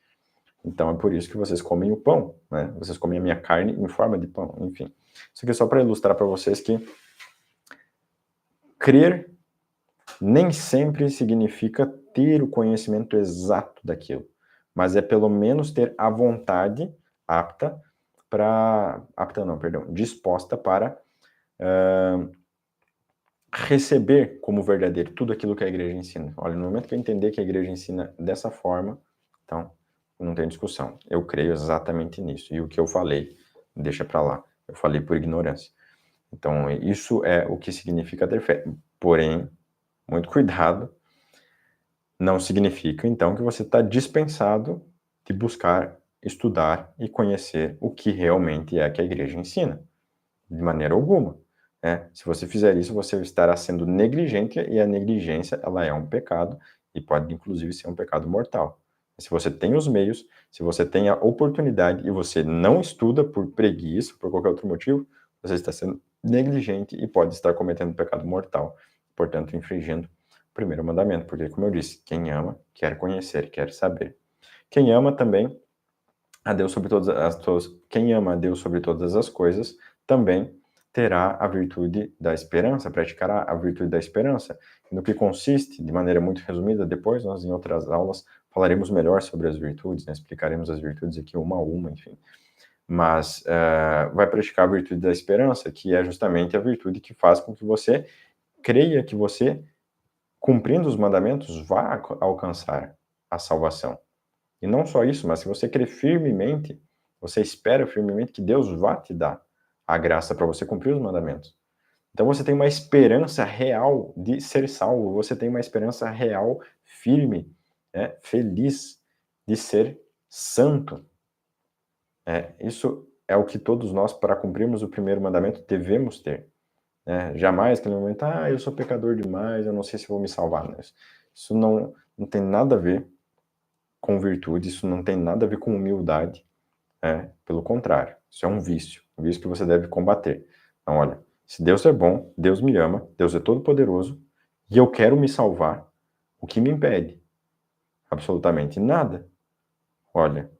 Então é por isso que vocês comem o pão, né? Vocês comem a minha carne em forma de pão, enfim. Isso aqui é só para ilustrar para vocês que crer nem sempre significa ter o conhecimento exato daquilo, mas é pelo menos ter a vontade disposta para receber como verdadeiro tudo aquilo que a igreja ensina. Olha, no momento que eu entender que a igreja ensina dessa forma, então não tem discussão. Eu creio exatamente nisso. E o que eu falei, deixa para lá. Eu falei por ignorância. Então, isso é o que significa ter fé. Porém, muito cuidado, não significa, então, que você está dispensado de buscar, estudar e conhecer o que realmente é que a igreja ensina. De maneira alguma. Se você fizer isso, você estará sendo negligente, e a negligência, ela é um pecado, e pode, inclusive, ser um pecado mortal. Se você tem os meios, se você tem a oportunidade, e você não estuda por preguiça, por qualquer outro motivo, você está sendo negligente e pode estar cometendo um pecado mortal, portanto, infringindo o primeiro mandamento, porque, como eu disse, quem ama, quer conhecer, quer saber. Quem ama também a Deus sobre quem ama a Deus sobre todas as coisas, também terá a virtude da esperança, praticará a virtude da esperança. No que consiste, de maneira muito resumida, depois nós em outras aulas falaremos melhor sobre as virtudes, né? Explicaremos as virtudes aqui uma a uma, enfim. Mas vai praticar a virtude da esperança, que é justamente a virtude que faz com que você creia que você, cumprindo os mandamentos, vá alcançar a salvação. E não só isso, mas se você crê firmemente, você espera firmemente que Deus vá te dar a graça para você cumprir os mandamentos. Então você tem uma esperança real de ser salvo, você tem uma esperança real, firme, feliz de ser santo. Isso é o que todos nós, para cumprirmos o primeiro mandamento, devemos ter. Jamais aquele momento, eu sou pecador demais, eu não sei se vou me salvar. Isso não tem nada a ver com virtude, isso não tem nada a ver com humildade, pelo contrário, isso é um vício que você deve combater. Então, olha, se Deus é bom, Deus me ama, Deus é todo-poderoso, e eu quero me salvar, o que me impede? Absolutamente nada. Olha,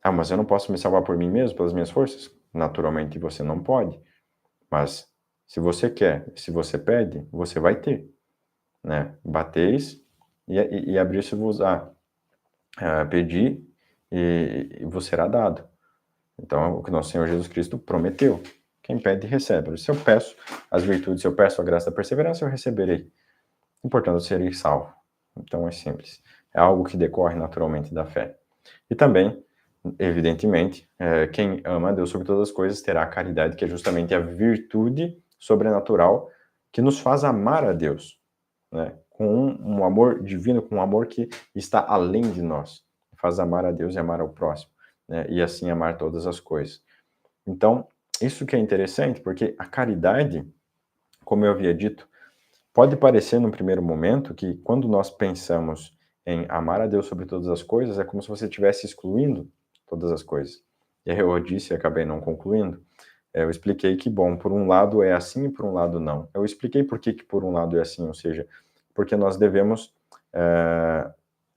mas eu não posso me salvar por mim mesmo, pelas minhas forças? Naturalmente você não pode, mas se você quer, se você pede, você vai ter, né? Bateis e abrir-se-vos-á. Pedi e vos será dado. Então, é o que nosso Senhor Jesus Cristo prometeu. Quem pede, recebe. Se eu peço as virtudes, se eu peço a graça da perseverança, eu receberei. Importante, eu serei salvo. Então, é simples. É algo que decorre naturalmente da fé. E também, evidentemente, quem ama a Deus sobre todas as coisas terá a caridade, que é justamente a virtude sobrenatural que nos faz amar a Deus, né? Com um amor divino, com um amor que está além de nós. Faz amar a Deus e amar ao próximo, né? E assim amar todas as coisas. Então, isso que é interessante, porque a caridade, como eu havia dito, pode parecer num primeiro momento que quando nós pensamos em amar a Deus sobre todas as coisas, é como se você estivesse excluindo todas as coisas. E aí eu disse e acabei não concluindo. Eu expliquei que, bom, por um lado é assim e por um lado não. Eu expliquei por que por um lado é assim, ou seja, porque nós devemos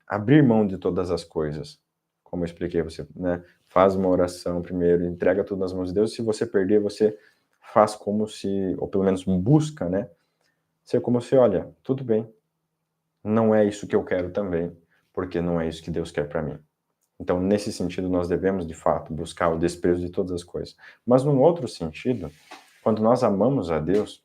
abrir mão de todas as coisas. Como eu expliquei, você, né, faz uma oração primeiro, entrega tudo nas mãos de Deus. Se você perder, você faz como se, ou pelo menos busca, né, ser como se, olha, tudo bem, não é isso que eu quero também, porque não é isso que Deus quer para mim. Então, nesse sentido, nós devemos, de fato, buscar o desprezo de todas as coisas. Mas, num outro sentido, quando nós amamos a Deus,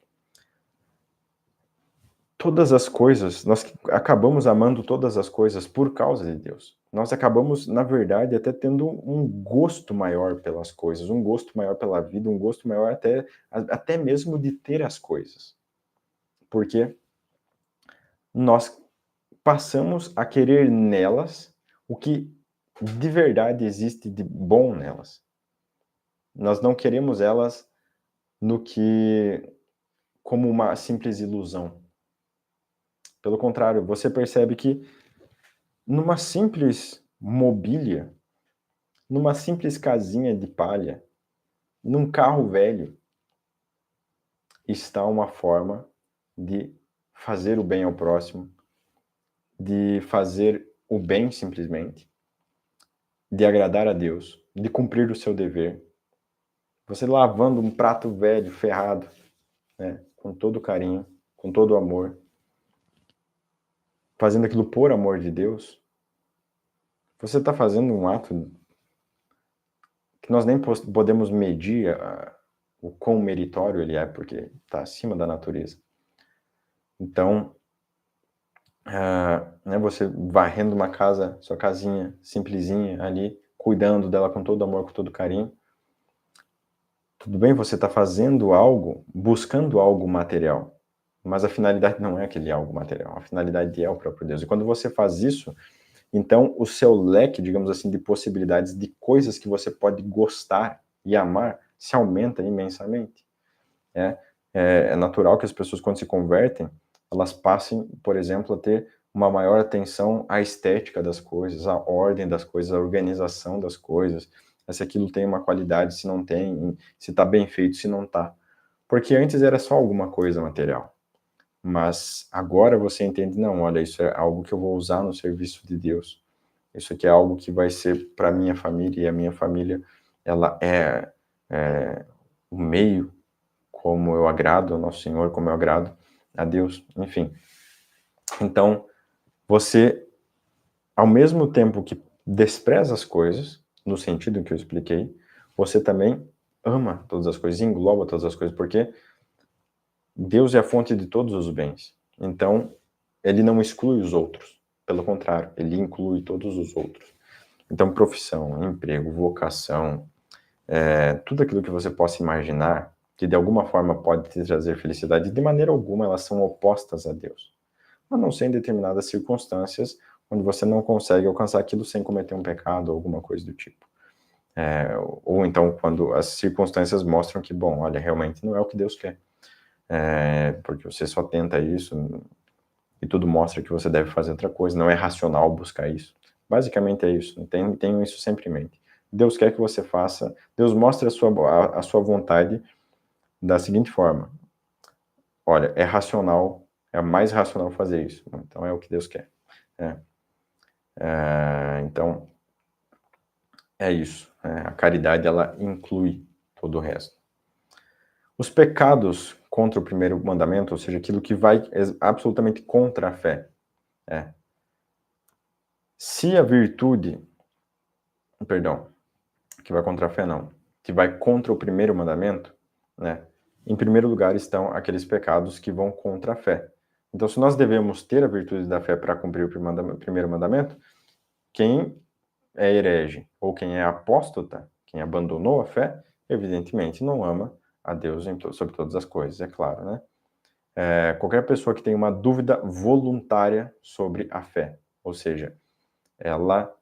todas as coisas, nós acabamos amando todas as coisas por causa de Deus. Nós acabamos, na verdade, até tendo um gosto maior pelas coisas, um gosto maior pela vida, um gosto maior até mesmo de ter as coisas. Porque nós passamos a querer nelas o que de verdade existe de bom nelas. Nós não queremos elas no que como uma simples ilusão. Pelo contrário, você percebe que numa simples mobília, numa simples casinha de palha, num carro velho, está uma forma de fazer o bem ao próximo, de fazer o bem simplesmente, de agradar a Deus, de cumprir o seu dever. Você lavando um prato velho, ferrado, né, com todo carinho, com todo amor, fazendo aquilo por amor de Deus, você está fazendo um ato que nós nem podemos medir o quão meritório ele é, porque está acima da natureza. Então, né, você varrendo uma casa, sua casinha simplesinha ali, cuidando dela com todo amor, com todo carinho. Tudo bem, você está fazendo algo, buscando algo material, mas a finalidade não é aquele algo material, a finalidade é o próprio Deus. E quando você faz isso, então o seu leque, digamos assim, de possibilidades, de coisas que você pode gostar e amar, se aumenta imensamente. É natural que as pessoas, quando se convertem, elas passem, por exemplo, a ter uma maior atenção à estética das coisas, à ordem das coisas, à organização das coisas, se aquilo tem uma qualidade, se não tem, se está bem feito, se não está. Porque antes era só alguma coisa material. Mas agora você entende, não, olha, isso é algo que eu vou usar no serviço de Deus. Isso aqui é algo que vai ser para minha família, e a minha família, ela é o meio como eu agrado ao nosso Senhor, como eu agrado a Deus, enfim. Então, você, ao mesmo tempo que despreza as coisas, no sentido que eu expliquei, você também ama todas as coisas, engloba todas as coisas, porque Deus é a fonte de todos os bens. Então, ele não exclui os outros. Pelo contrário, ele inclui todos os outros. Então, profissão, emprego, vocação, tudo aquilo que você possa imaginar, que de alguma forma pode te trazer felicidade, de maneira alguma elas são opostas a Deus. A não ser em determinadas circunstâncias onde você não consegue alcançar aquilo sem cometer um pecado ou alguma coisa do tipo. Ou então quando as circunstâncias mostram que, bom, olha, realmente não é o que Deus quer. Porque você só tenta isso e tudo mostra que você deve fazer outra coisa, não é racional buscar isso. Basicamente é isso, tenham isso sempre em mente. Deus quer que você faça, Deus mostra a sua vontade da seguinte forma: olha, é racional, é mais racional fazer isso, então é o que Deus quer. Então, É isso. A caridade, ela inclui todo o resto. Os pecados contra o primeiro mandamento, ou seja, aquilo que vai absolutamente contra a fé. Se a virtude, perdão, que vai contra a fé não, que vai contra o primeiro mandamento, né? Em primeiro lugar estão aqueles pecados que vão contra a fé. Então, se nós devemos ter a virtude da fé para cumprir o primeiro mandamento, quem é herege ou quem é apóstata, quem abandonou a fé, evidentemente não ama a Deus sobre todas as coisas, é claro, né? Qualquer pessoa que tem uma dúvida voluntária sobre a fé, ou seja, ela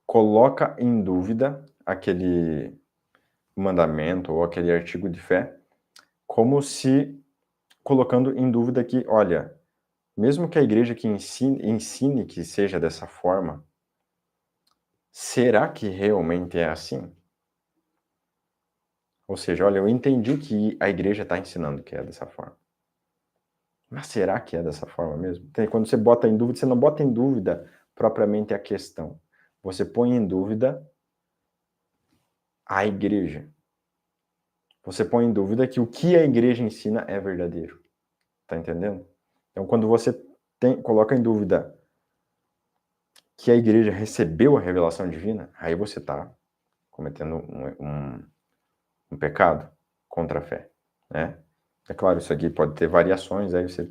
coloca em dúvida aquele mandamento ou aquele artigo de fé, como se colocando em dúvida que, olha, mesmo que a igreja que ensine que seja dessa forma, será que realmente é assim? Ou seja, olha, eu entendi que a igreja está ensinando que é dessa forma. Mas será que é dessa forma mesmo? Quando você bota em dúvida, você não bota em dúvida propriamente a questão. Você põe em dúvida a igreja. Você põe em dúvida que o que a igreja ensina é verdadeiro. Tá entendendo? Então, quando você coloca em dúvida que a igreja recebeu a revelação divina, aí você está cometendo um pecado contra a fé, né? É claro, isso aqui pode ter variações, aí você,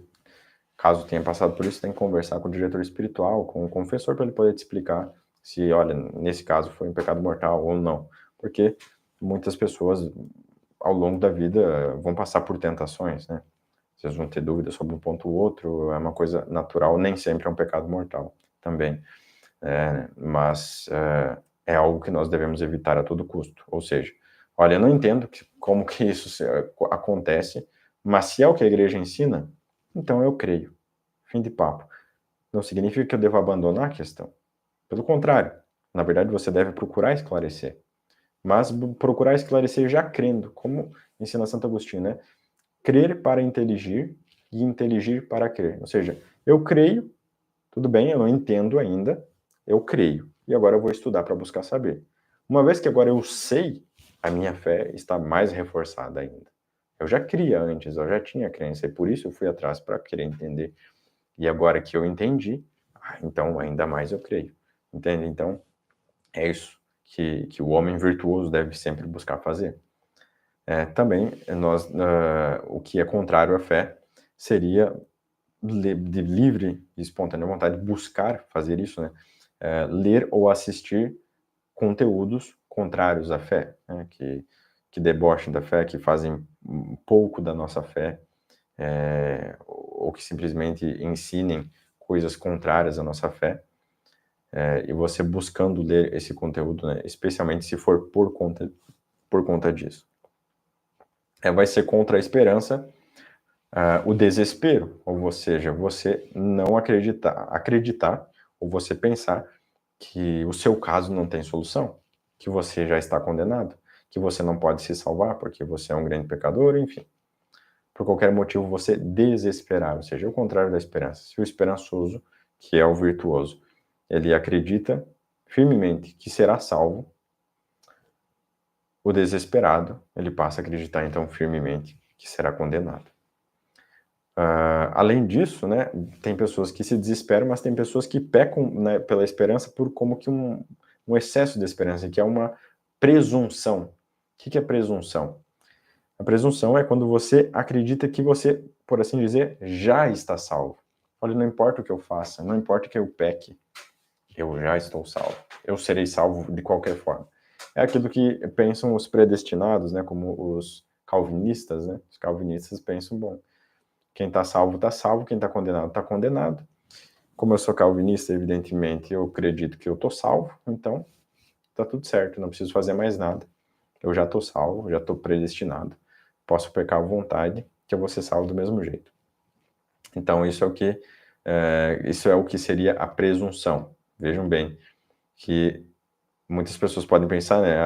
caso tenha passado por isso, tem que conversar com o diretor espiritual, com o confessor, para ele poder te explicar se, olha, nesse caso foi um pecado mortal ou não. Porque muitas pessoas, ao longo da vida, vão passar por tentações, né? Vocês vão ter dúvidas sobre um ponto ou outro, é uma coisa natural, nem sempre é um pecado mortal também. Mas é algo que nós devemos evitar a todo custo. Ou seja, olha, eu não entendo como que isso acontece, mas se é o que a igreja ensina, então eu creio. Fim de papo. Não significa que eu devo abandonar a questão. Pelo contrário, na verdade você deve procurar esclarecer. Mas procurar esclarecer já crendo, como ensina Santo Agostinho, né? Crer para inteligir e inteligir para crer. Ou seja, eu creio, tudo bem, eu não entendo ainda, eu creio. E agora eu vou estudar para buscar saber. Uma vez que agora eu sei, a minha fé está mais reforçada ainda. Eu já cria antes, eu já tinha crença, e por isso eu fui atrás para querer entender. E agora que eu entendi, então ainda mais eu creio. Entende? Então, é isso que o homem virtuoso deve sempre buscar fazer. Também, o que é contrário à fé seria de livre e espontânea vontade buscar fazer isso, né? Ler ou assistir conteúdos contrários à fé, né? Que debochem da fé, que fazem um pouco da nossa fé, ou que simplesmente ensinem coisas contrárias à nossa fé, e você buscando ler esse conteúdo, né? Especialmente se for por conta disso. Vai ser contra a esperança, o desespero, ou seja, você não acreditar, ou você pensar que o seu caso não tem solução, que você já está condenado, que você não pode se salvar porque você é um grande pecador, enfim. Por qualquer motivo você desesperar, ou seja, o contrário da esperança. Se o esperançoso, que é o virtuoso, ele acredita firmemente que será salvo, o desesperado, ele passa a acreditar então firmemente que será condenado. Além disso, né, tem pessoas que se desesperam, mas tem pessoas que pecam, né, pela esperança por como que um excesso de esperança, que é uma presunção. O que é presunção? A presunção é quando você acredita que você, por assim dizer, já está salvo. Olha, não importa o que eu faça, não importa que eu peque, eu já estou salvo. Eu serei salvo de qualquer forma. É aquilo que pensam os predestinados, né, como os calvinistas, né? Os calvinistas pensam, bom, quem está salvo, quem está condenado, está condenado. Como eu sou calvinista, evidentemente, eu acredito que eu estou salvo, então está tudo certo, não preciso fazer mais nada. Eu já estou salvo, já estou predestinado. Posso pecar à vontade, que eu vou ser salvo do mesmo jeito. Então, isso é o que seria a presunção. Vejam bem que muitas pessoas podem pensar, né?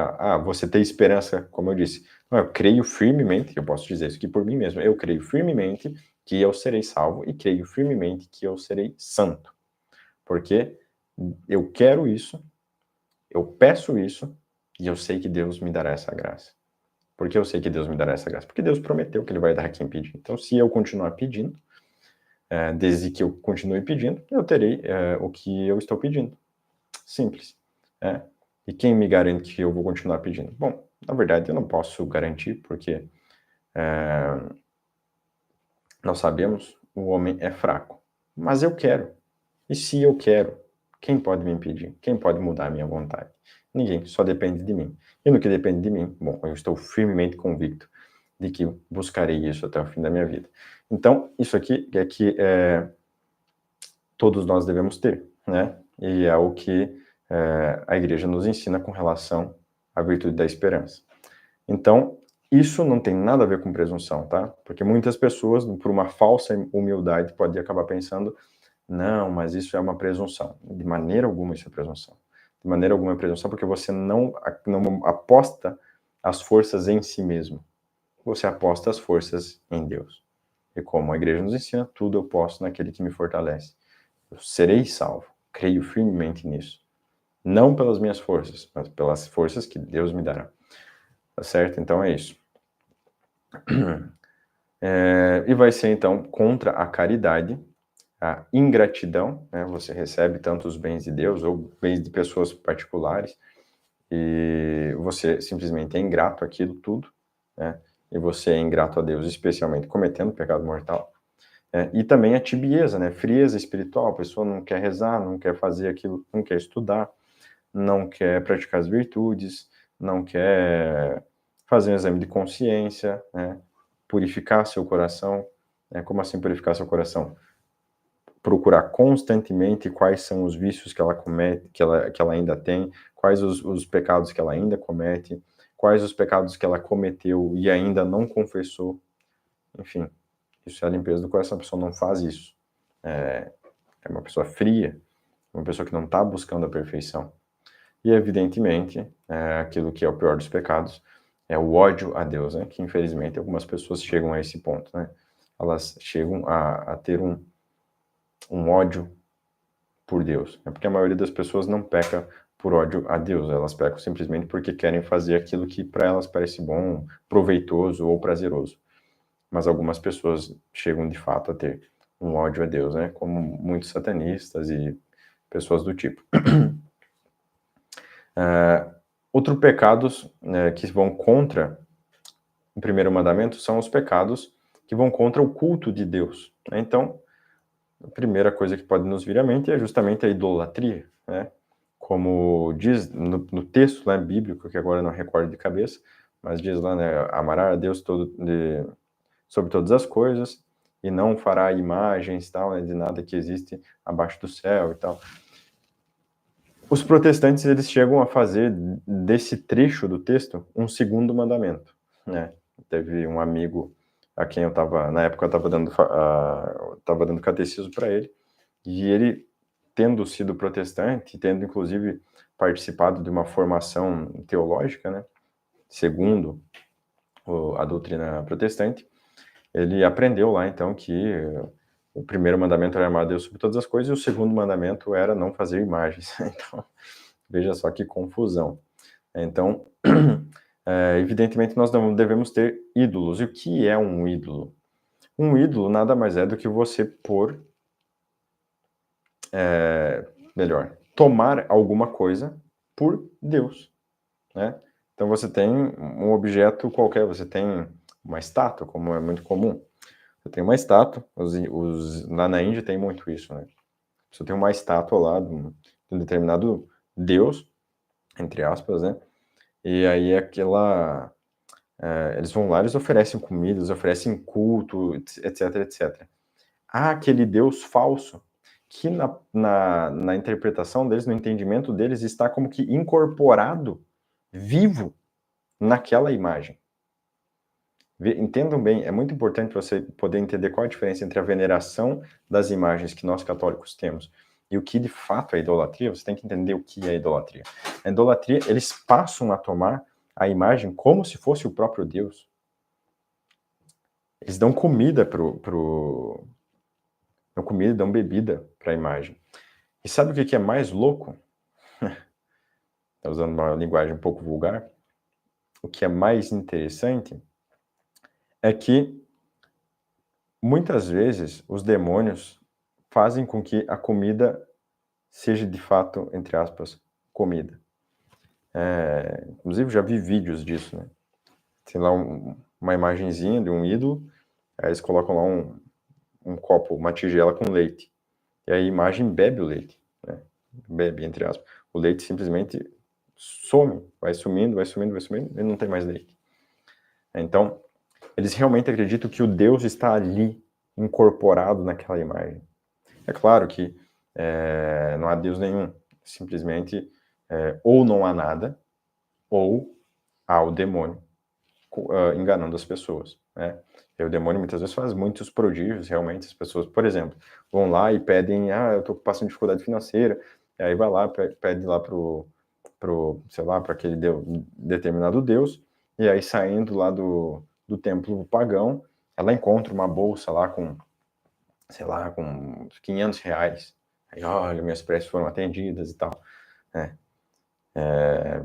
Você tem esperança, como eu disse. Não, eu creio firmemente, eu posso dizer isso aqui por mim mesmo, eu creio firmemente que eu serei salvo e creio firmemente que eu serei santo. Porque eu quero isso, Eu peço isso e eu sei que Deus me dará essa graça. Por que eu sei que Deus me dará essa graça? Porque Deus prometeu que Ele vai dar a quem pedir. Então, se eu continuar pedindo, desde que eu continue pedindo, eu terei o que eu estou pedindo. Simples. Né? E quem me garante que eu vou continuar pedindo? Bom, na verdade, eu não posso garantir, porque nós sabemos, o homem é fraco. Mas eu quero. E se eu quero, quem pode me impedir? Quem pode mudar a minha vontade? Ninguém, só depende de mim. E no que depende de mim, bom, eu estou firmemente convicto de que buscarei isso até o fim da minha vida. Então, isso aqui é que todos nós devemos ter, né? E é o que a igreja nos ensina com relação à virtude da esperança. Então, isso não tem nada a ver com presunção, tá? Porque muitas pessoas, por uma falsa humildade, podem acabar pensando, não, mas isso é uma presunção. De maneira alguma isso é presunção. De maneira alguma é presunção, porque você não aposta as forças em si mesmo. Você aposta as forças em Deus. E como a igreja nos ensina, tudo eu posso naquele que me fortalece. Eu serei salvo. Creio firmemente nisso. Não pelas minhas forças, mas pelas forças que Deus me dará. Tá certo? Então é isso. E vai ser, então, contra a caridade, a ingratidão, né? Você recebe tanto os bens de Deus ou bens de pessoas particulares, e você simplesmente é ingrato àquilo tudo, né? E você é ingrato a Deus, especialmente cometendo pecado mortal. E também a tibieza, né? Frieza espiritual, a pessoa não quer rezar, não quer fazer aquilo, não quer estudar, não quer praticar as virtudes, não quer fazer um exame de consciência, né? Purificar seu coração. Como assim purificar seu coração? Procurar constantemente quais são os vícios que ela comete, que ela ainda tem, quais os pecados que ela ainda comete, quais os pecados que ela cometeu e ainda não confessou. Enfim, isso é a limpeza do coração. A pessoa não faz isso. É uma pessoa fria, uma pessoa que não está buscando a perfeição. E, evidentemente, aquilo que é o pior dos pecados é o ódio a Deus, né? Que, infelizmente, algumas pessoas chegam a esse ponto, né? Elas chegam a ter um ódio por Deus. É porque a maioria das pessoas não peca por ódio a Deus, elas pecam simplesmente porque querem fazer aquilo que para elas parece bom, proveitoso ou prazeroso. Mas algumas pessoas chegam de fato a ter um ódio a Deus, né? Como muitos satanistas e pessoas do tipo. Outros pecados que vão contra o primeiro mandamento são os pecados que vão contra o culto de Deus. Né? Então, a primeira coisa que pode nos vir à mente é justamente a idolatria, né? Como diz no texto lá bíblico, que agora eu não recordo de cabeça, mas diz lá, né, amará a Deus sobre todas as coisas e não fará imagens tal, né, de nada que existe abaixo do céu e tal. Os protestantes, eles chegam a fazer desse trecho do texto um segundo mandamento, né? Teve um amigo a quem eu estava, na época eu estava dando catecismo para ele, e ele, tendo sido protestante, tendo inclusive participado de uma formação teológica, né, segundo a doutrina protestante, ele aprendeu lá então que o primeiro mandamento era amar a Deus sobre todas as coisas e o segundo mandamento era não fazer imagens. Então, veja só que confusão. Então, evidentemente nós não devemos ter ídolos. E o que é um ídolo? Um ídolo nada mais é do que você pôr, melhor, tomar alguma coisa por Deus, né? Então você tem um objeto qualquer, você tem uma estátua, como é muito comum. Você tem uma estátua, lá na Índia tem muito isso, né? Você tem uma estátua lá de um determinado Deus, entre aspas, né? E aí eles vão lá, eles oferecem comidas, oferecem culto, etc, etc. Há aquele Deus falso que na interpretação deles, no entendimento deles, está como que incorporado, vivo, naquela imagem. Entendam bem, é muito importante você poder entender qual a diferença entre a veneração das imagens que nós católicos temos e o que de fato é idolatria. Você tem que entender o que é idolatria. A idolatria, eles passam a tomar a imagem como se fosse o próprio Deus. Eles dão comida dão comida, dão bebida para a imagem. E sabe o que é mais louco? usando uma linguagem um pouco vulgar, o que é mais interessante é que muitas vezes os demônios fazem com que a comida seja de fato, entre aspas, comida. Inclusive já vi vídeos disso, né? Tem lá uma imagenzinha de um ídolo, aí eles colocam lá um copo, uma tigela com leite. E aí a imagem bebe o leite, né? Bebe, entre aspas. O leite simplesmente some, vai sumindo, vai sumindo, vai sumindo, e não tem mais leite. Então, eles realmente acreditam que o Deus está ali, incorporado naquela imagem. É claro que não há Deus nenhum, simplesmente ou não há nada, ou há o demônio enganando as pessoas, né? E o demônio muitas vezes faz muitos prodígios, realmente, as pessoas, por exemplo, vão lá e pedem, eu tô passando dificuldade financeira, e aí vai lá, pede lá sei lá, para aquele determinado Deus, e aí saindo lá do templo pagão, ela encontra uma bolsa lá com, sei lá, com R$ 500, aí olha, minhas preces foram atendidas e tal, né?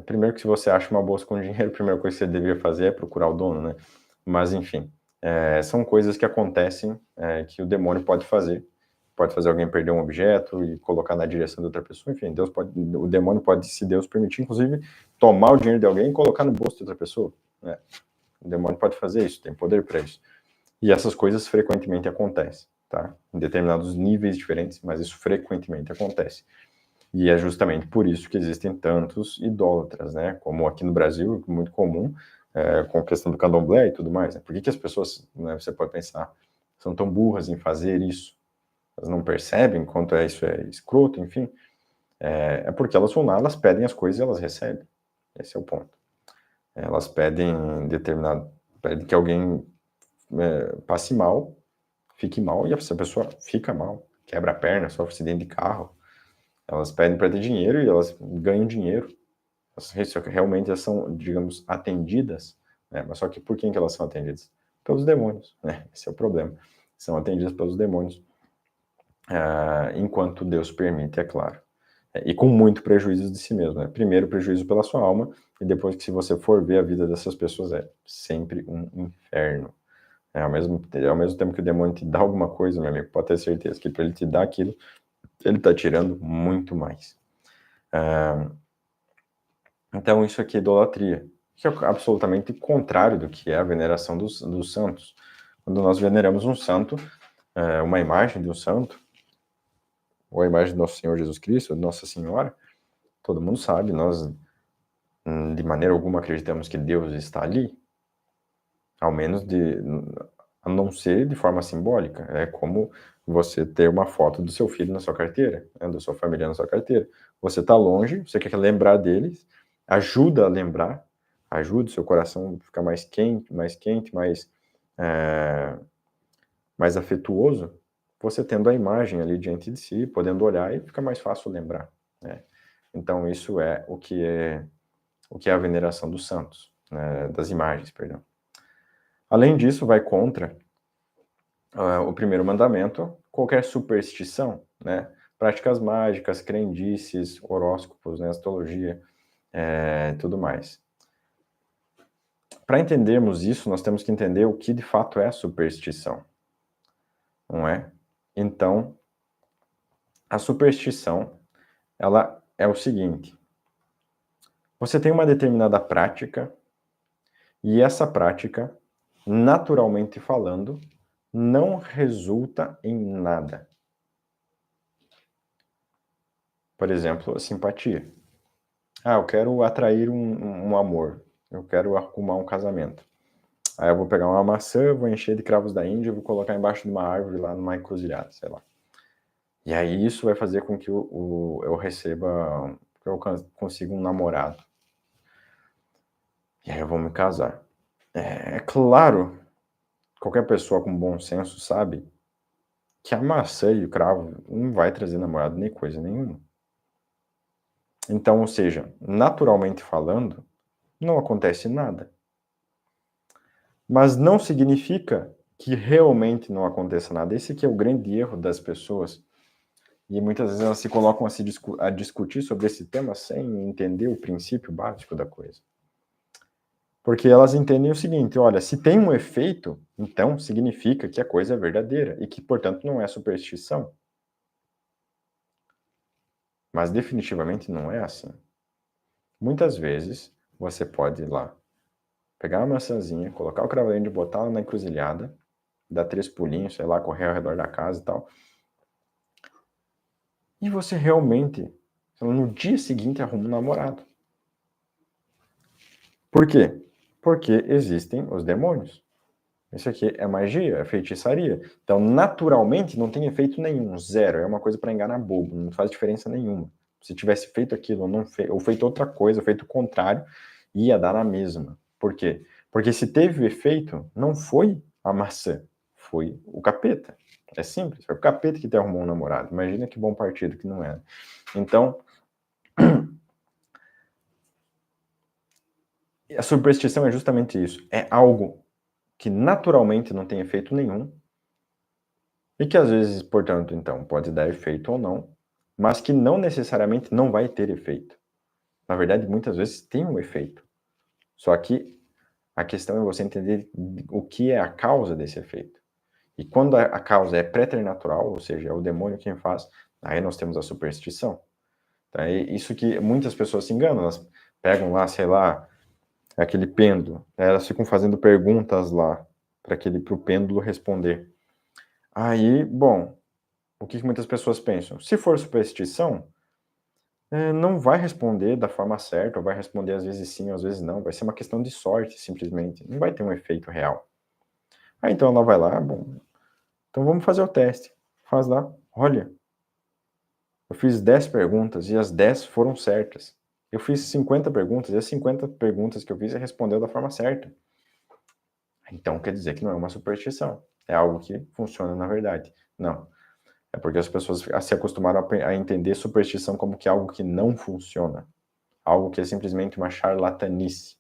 Primeiro que se você acha uma bolsa com dinheiro, a primeira coisa que você deveria fazer é procurar o dono, né? Mas enfim, são coisas que acontecem que o demônio pode fazer alguém perder um objeto e colocar na direção de outra pessoa, enfim, o demônio pode, se Deus permitir, inclusive, tomar o dinheiro de alguém e colocar no bolso de outra pessoa, né? O demônio pode fazer isso, tem poder para isso. E essas coisas frequentemente acontecem, tá? Em determinados níveis diferentes, mas isso frequentemente acontece. E é justamente por isso que existem tantos idólatras, né? Como aqui no Brasil, muito comum, com a questão do candomblé e tudo mais. Né? Por que as pessoas, né, você pode pensar, são tão burras em fazer isso? Elas não percebem quanto isso é escroto, enfim. É porque elas vão lá, elas pedem as coisas e elas recebem. Esse é o ponto. Elas pedem pedem que alguém passe mal, fique mal, e essa pessoa fica mal, quebra a perna, sofre acidente de carro. Elas pedem para ter dinheiro e elas ganham dinheiro. Realmente elas são, digamos, atendidas, né? Mas só que por quem que elas são atendidas? Pelos demônios, né? Esse é o problema. São atendidas pelos demônios, enquanto Deus permite, é claro. E com muito prejuízo de si mesmo, né? Primeiro prejuízo pela sua alma, e depois que se você for ver a vida dessas pessoas, é sempre um inferno. Ao mesmo tempo que o demônio te dá alguma coisa, meu amigo, pode ter certeza que para ele te dar aquilo, ele está tirando muito mais. Então, isso aqui é idolatria, que é absolutamente contrário do que é a veneração dos santos. Quando nós veneramos um santo, uma imagem de um santo, ou a imagem do nosso Senhor Jesus Cristo, de Nossa Senhora, todo mundo sabe, nós de maneira alguma acreditamos que Deus está ali, ao menos a não ser de forma simbólica. É como você ter uma foto do seu filho na sua carteira, né, da sua família na sua carteira. Você está longe, você quer lembrar deles, ajuda a lembrar, ajuda o seu coração a ficar mais quente, mais afetuoso, você tendo a imagem ali diante de si, podendo olhar e fica mais fácil lembrar, né? Então isso é o que é a veneração dos santos, né, das imagens, perdão. Além disso, vai contra o primeiro mandamento, qualquer superstição, né? Práticas mágicas, crendices, horóscopos, né? Astrologia, tudo mais. Para entendermos isso, nós temos que entender o que de fato é superstição, não é? Então, a superstição, ela é o seguinte: você tem uma determinada prática e essa prática, naturalmente falando, não resulta em nada. Por exemplo, a simpatia. Eu quero atrair um amor. Eu quero arrumar um casamento. Aí eu vou pegar uma maçã, vou encher de cravos da Índia e vou colocar embaixo de uma árvore lá numa encruzilhada, sei lá. E aí isso vai fazer com que eu receba, que eu consiga um namorado. E aí eu vou me casar. É claro, qualquer pessoa com bom senso sabe que a maçã e o cravo não vai trazer namorado nem coisa nenhuma. Então, ou seja, naturalmente falando, não acontece nada. Mas não significa que realmente não aconteça nada. Esse que é o grande erro das pessoas E muitas vezes elas se colocam a discutir sobre esse tema sem entender o princípio básico da coisa. Porque elas entendem o seguinte, olha, se tem um efeito, então significa que a coisa é verdadeira e que, portanto, não é superstição. Mas definitivamente não é assim. Muitas vezes você pode ir lá, pegar uma maçãzinha, colocar o cravo dentro, botar ela na encruzilhada, dar 3 pulinhos, sei lá, correr ao redor da casa e tal. E você realmente, no dia seguinte, arruma um namorado. Por quê? Porque existem os demônios. Isso aqui é magia, é feitiçaria. Então, naturalmente, não tem efeito nenhum, zero. É uma coisa para enganar bobo, não faz diferença nenhuma. Se tivesse feito aquilo ou feito outra coisa, feito o contrário, ia dar na mesma. Por quê? Porque se teve o efeito, não foi a maçã, foi o capeta. É simples, foi o capeta que te arrumou um namorado. Imagina que bom partido que não era. Então, a superstição é justamente isso. É algo que naturalmente não tem efeito nenhum, e que às vezes, portanto, então, pode dar efeito ou não, mas que não necessariamente não vai ter efeito. Na verdade, muitas vezes tem um efeito. Só que a questão é você entender o que é a causa desse efeito. E quando a causa é preternatural, ou seja, é o demônio quem faz, aí nós temos a superstição. Então, é isso que muitas pessoas se enganam, elas pegam lá, sei lá, aquele pêndulo, né, elas ficam fazendo perguntas lá para o pêndulo responder. Aí, bom, o que muitas pessoas pensam? Se for superstição, não vai responder da forma certa, ou vai responder às vezes sim, às vezes não. Vai ser uma questão de sorte, simplesmente. Não vai ter um efeito real. Aí então ela vai lá, bom, então vamos fazer o teste. Faz lá, olha, eu fiz 10 perguntas e as 10 foram certas. Eu fiz 50 perguntas e as 50 perguntas que eu fiz respondeu da forma certa. Então quer dizer que não é uma superstição. É algo que funciona na verdade. Não. É porque as pessoas se acostumaram a entender superstição como que algo que não funciona. Algo que é simplesmente uma charlatanice.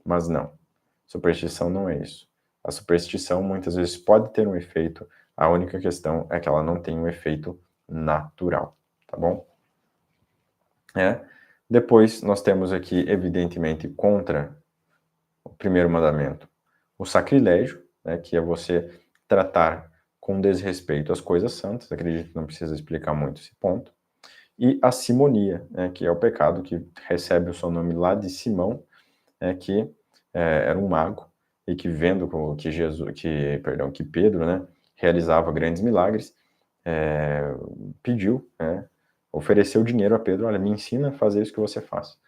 Mas não. Superstição não é isso. A superstição muitas vezes pode ter um efeito, a única questão é que ela não tem um efeito natural, tá bom? Depois nós temos aqui, evidentemente, contra o primeiro mandamento, o sacrilégio, né, que é você tratar com desrespeito as coisas santas, acredito que não precisa explicar muito esse ponto, e a simonia, né, que é o pecado que recebe o seu nome lá de Simão, que era um mago e que vendo que Pedro, né, realizava grandes milagres, pediu, né, ofereceu dinheiro a Pedro, olha, me ensina a fazer isso que você faz.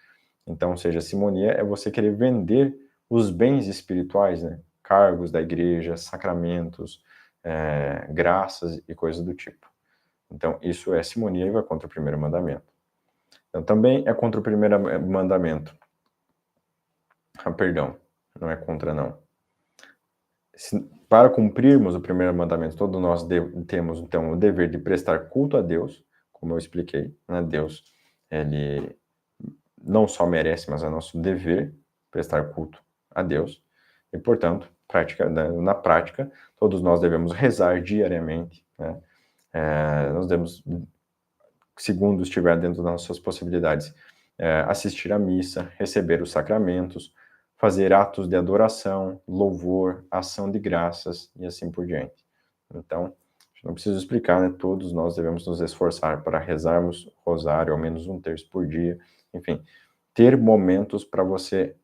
Então, ou seja, simonia é você querer vender os bens espirituais, né, cargos da igreja, sacramentos, graças e coisas do tipo. Então, isso é simonia e vai contra o primeiro mandamento. Então, também é contra o primeiro mandamento. Perdão, não é contra, não. Para cumprirmos o primeiro mandamento, todos nós temos, então, o dever de prestar culto a Deus, como eu expliquei, né? Deus, ele não só merece, mas é nosso dever prestar culto a Deus. E, portanto, na prática, todos nós devemos rezar diariamente, né? Nós devemos, segundo estiver dentro das nossas possibilidades, assistir à missa, receber os sacramentos, fazer atos de adoração, louvor, ação de graças e assim por diante. Então, não preciso explicar, né? Todos nós devemos nos esforçar para rezarmos rosário ao menos um terço por dia, enfim, ter momentos para você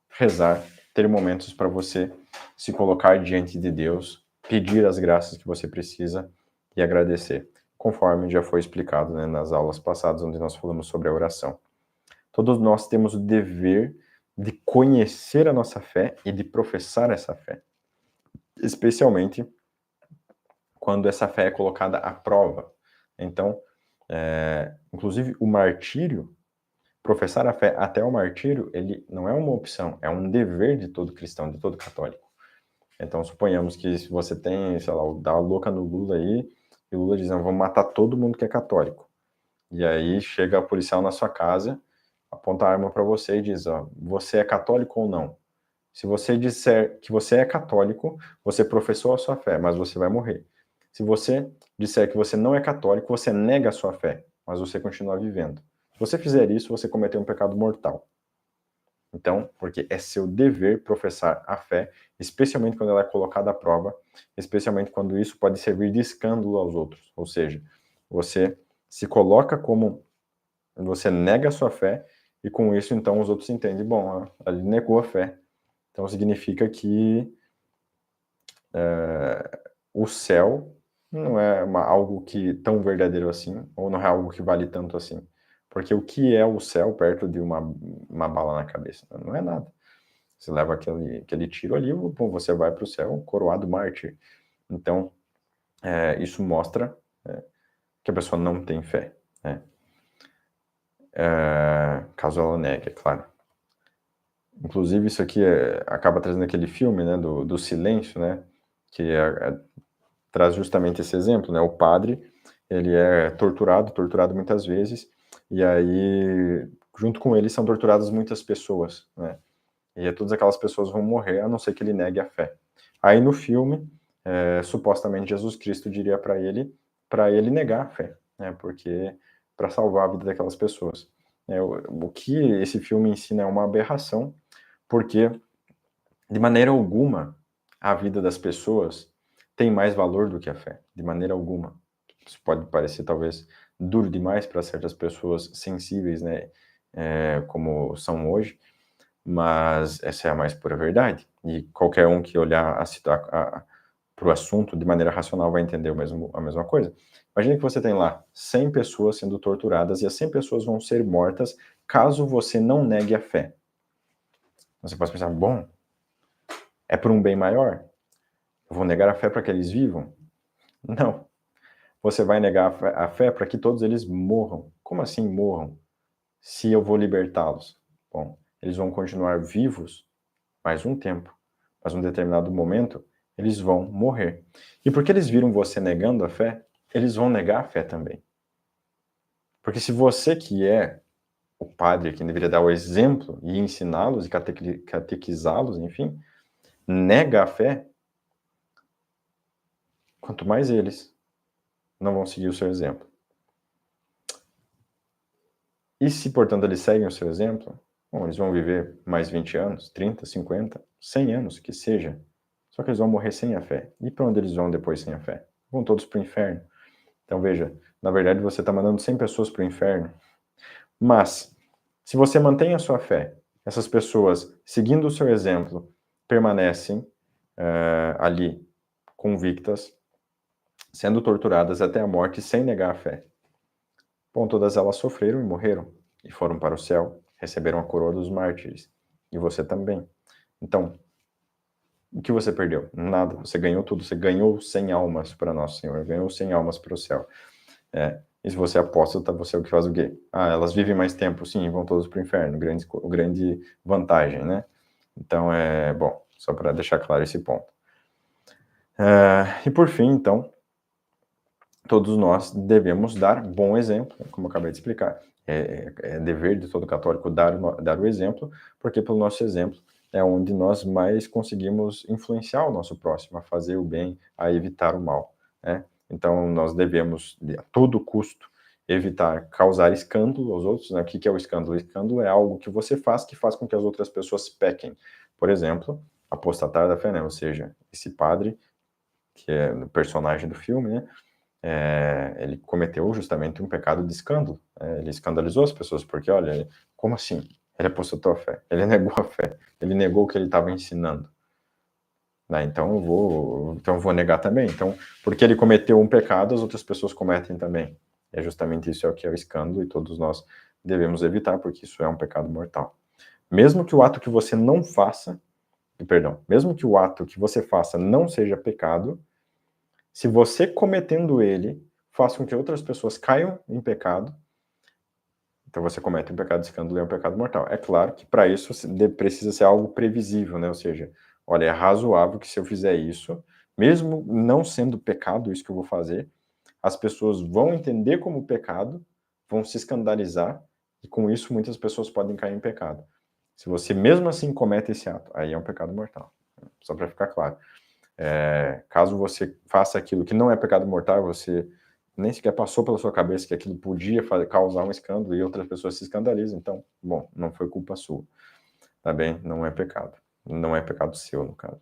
rezar, ter momentos para você se colocar diante de Deus, pedir as graças que você precisa e agradecer, conforme já foi explicado, né, nas aulas passadas, onde nós falamos sobre a oração. Todos nós temos o dever de conhecer a nossa fé e de professar essa fé, especialmente quando essa fé é colocada à prova. Então, inclusive o martírio, professar a fé até o martírio, ele não é uma opção, é um dever de todo cristão, de todo católico. Então, suponhamos que se você tem, sei lá, dá a louca no Lula aí, e o Lula diz, vamos matar todo mundo que é católico. E aí chega o policial na sua casa, aponta a arma para você e diz, você é católico ou não? Se você disser que você é católico, você professou a sua fé, mas você vai morrer. Se você disser que você não é católico, você nega a sua fé, mas você continua vivendo. Se você fizer isso, você cometeu um pecado mortal. Então, porque é seu dever professar a fé, especialmente quando ela é colocada à prova, especialmente quando isso pode servir de escândalo aos outros. Ou seja, você se coloca como você nega a sua fé e com isso então os outros entendem, bom, ele negou a fé. Então significa que o céu não é algo que tão verdadeiro assim, ou não é algo que vale tanto assim. Porque o que é o céu perto de uma bala na cabeça? Não é nada. Você leva aquele tiro ali, bom, você vai para o céu coroado mártir. Então, isso mostra que a pessoa não tem fé, né? Caso ela negue, é claro. Inclusive, isso aqui acaba trazendo aquele filme, né, do Silêncio, né, que traz justamente esse exemplo, né, o padre, ele é torturado muitas vezes, e aí, junto com ele, são torturadas muitas pessoas, né, e todas aquelas pessoas vão morrer, a não ser que ele negue a fé. Aí, no filme, supostamente, Jesus Cristo diria para ele negar a fé, né, porque para salvar a vida daquelas pessoas. O que esse filme ensina é uma aberração, porque, de maneira alguma, a vida das pessoas tem mais valor do que a fé, de maneira alguma. Isso pode parecer, talvez, duro demais para certas pessoas sensíveis, né, como são hoje, mas essa é a mais pura verdade. E qualquer um que olhar para o assunto de maneira racional vai entender a mesma coisa. Imagina que você tem lá 100 pessoas sendo torturadas e as 100 pessoas vão ser mortas caso você não negue a fé. Você pode pensar, bom, é por um bem maior? Eu vou negar a fé para que eles vivam? Não. Você vai negar a fé para que todos eles morram. Como assim morram? Se eu vou libertá-los? Bom, eles vão continuar vivos mais um tempo, mas um determinado momento eles vão morrer. E porque eles viram você negando a fé, eles vão negar a fé também. Porque se você que é o padre, que deveria dar o exemplo e ensiná-los e catequizá-los, enfim, nega a fé, quanto mais eles não vão seguir o seu exemplo. E se, portanto, eles seguem o seu exemplo, bom, eles vão viver mais 20 anos, 30, 50, 100 anos, que seja. Só que eles vão morrer sem a fé. E para onde eles vão depois sem a fé? Vão todos para o inferno. Então, veja, na verdade você está mandando 100 pessoas para o inferno. Mas, se você mantém a sua fé, essas pessoas, seguindo o seu exemplo, permanecem ali, convictas, sendo torturadas até a morte sem negar a fé. Bom, todas elas sofreram e morreram, e foram para o céu, receberam a coroa dos mártires. E você também. Então, o que você perdeu? Nada. Você ganhou tudo. Você ganhou 100 almas para Nosso Senhor. Ganhou 100 almas para o céu. E se você é apóstata, você é o que faz o quê? Elas vivem mais tempo, sim, vão todos para o inferno. Grande vantagem, né? Então, bom, só para deixar claro esse ponto. E por fim, então, todos nós devemos dar bom exemplo, como eu acabei de explicar. É dever de todo católico dar o exemplo, porque pelo nosso exemplo é onde nós mais conseguimos influenciar o nosso próximo a fazer o bem, a evitar o mal, né? Então nós devemos, a todo custo, evitar causar escândalo aos outros, né? O que é o escândalo? O escândalo é algo que você faz que faz com que as outras pessoas pequem. Por exemplo, apostatar da fé, né? Ou seja, esse padre, que é o personagem do filme, né? Ele cometeu justamente um pecado de escândalo. Ele escandalizou as pessoas, porque, olha, como assim? Ele apostatou a fé, ele negou a fé, ele negou o que ele estava ensinando. Né? Então eu vou negar também. Então, porque ele cometeu um pecado, as outras pessoas cometem também. É justamente isso que é o escândalo, e todos nós devemos evitar, porque isso é um pecado mortal. Mesmo que o ato que você não faça, mesmo que o ato que você faça não seja pecado, se você cometendo ele faz com que outras pessoas caiam em pecado, então você comete um pecado de escândalo e é um pecado mortal. É claro que para isso precisa ser algo previsível, né? Ou seja, olha, é razoável que se eu fizer isso, mesmo não sendo pecado isso que eu vou fazer, as pessoas vão entender como pecado, vão se escandalizar, e com isso muitas pessoas podem cair em pecado. Se você mesmo assim comete esse ato, aí é um pecado mortal. Só para ficar claro. Caso você faça aquilo que não é pecado mortal, você nem sequer passou pela sua cabeça que aquilo podia causar um escândalo e outras pessoas se escandalizam, então, bom, não foi culpa sua, tá bem? Não é pecado. Não é pecado seu, no caso.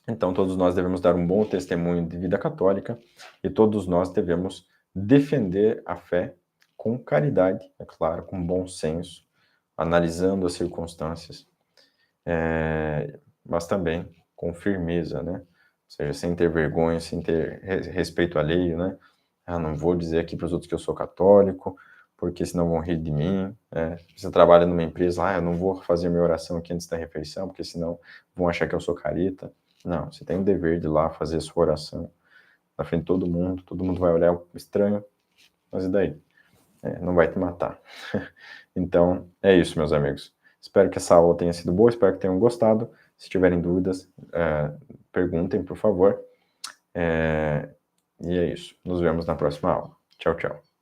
Então, todos nós devemos dar um bom testemunho de vida católica e todos nós devemos defender a fé com caridade, é claro, com bom senso, analisando as circunstâncias, mas também com firmeza, né? Ou seja, sem ter vergonha, sem ter respeito alheio, né? Não vou dizer aqui para os outros que eu sou católico, porque senão vão rir de mim. Você trabalha numa empresa, eu não vou fazer minha oração aqui antes da refeição, porque senão vão achar que eu sou careta. Não, você tem o dever de ir lá fazer a sua oração na frente de todo mundo vai olhar estranho, mas e daí? Não vai te matar. Então, é isso, meus amigos. Espero que essa aula tenha sido boa, espero que tenham gostado. Se tiverem dúvidas, perguntem, por favor. E é isso. Nos vemos na próxima aula. Tchau, tchau.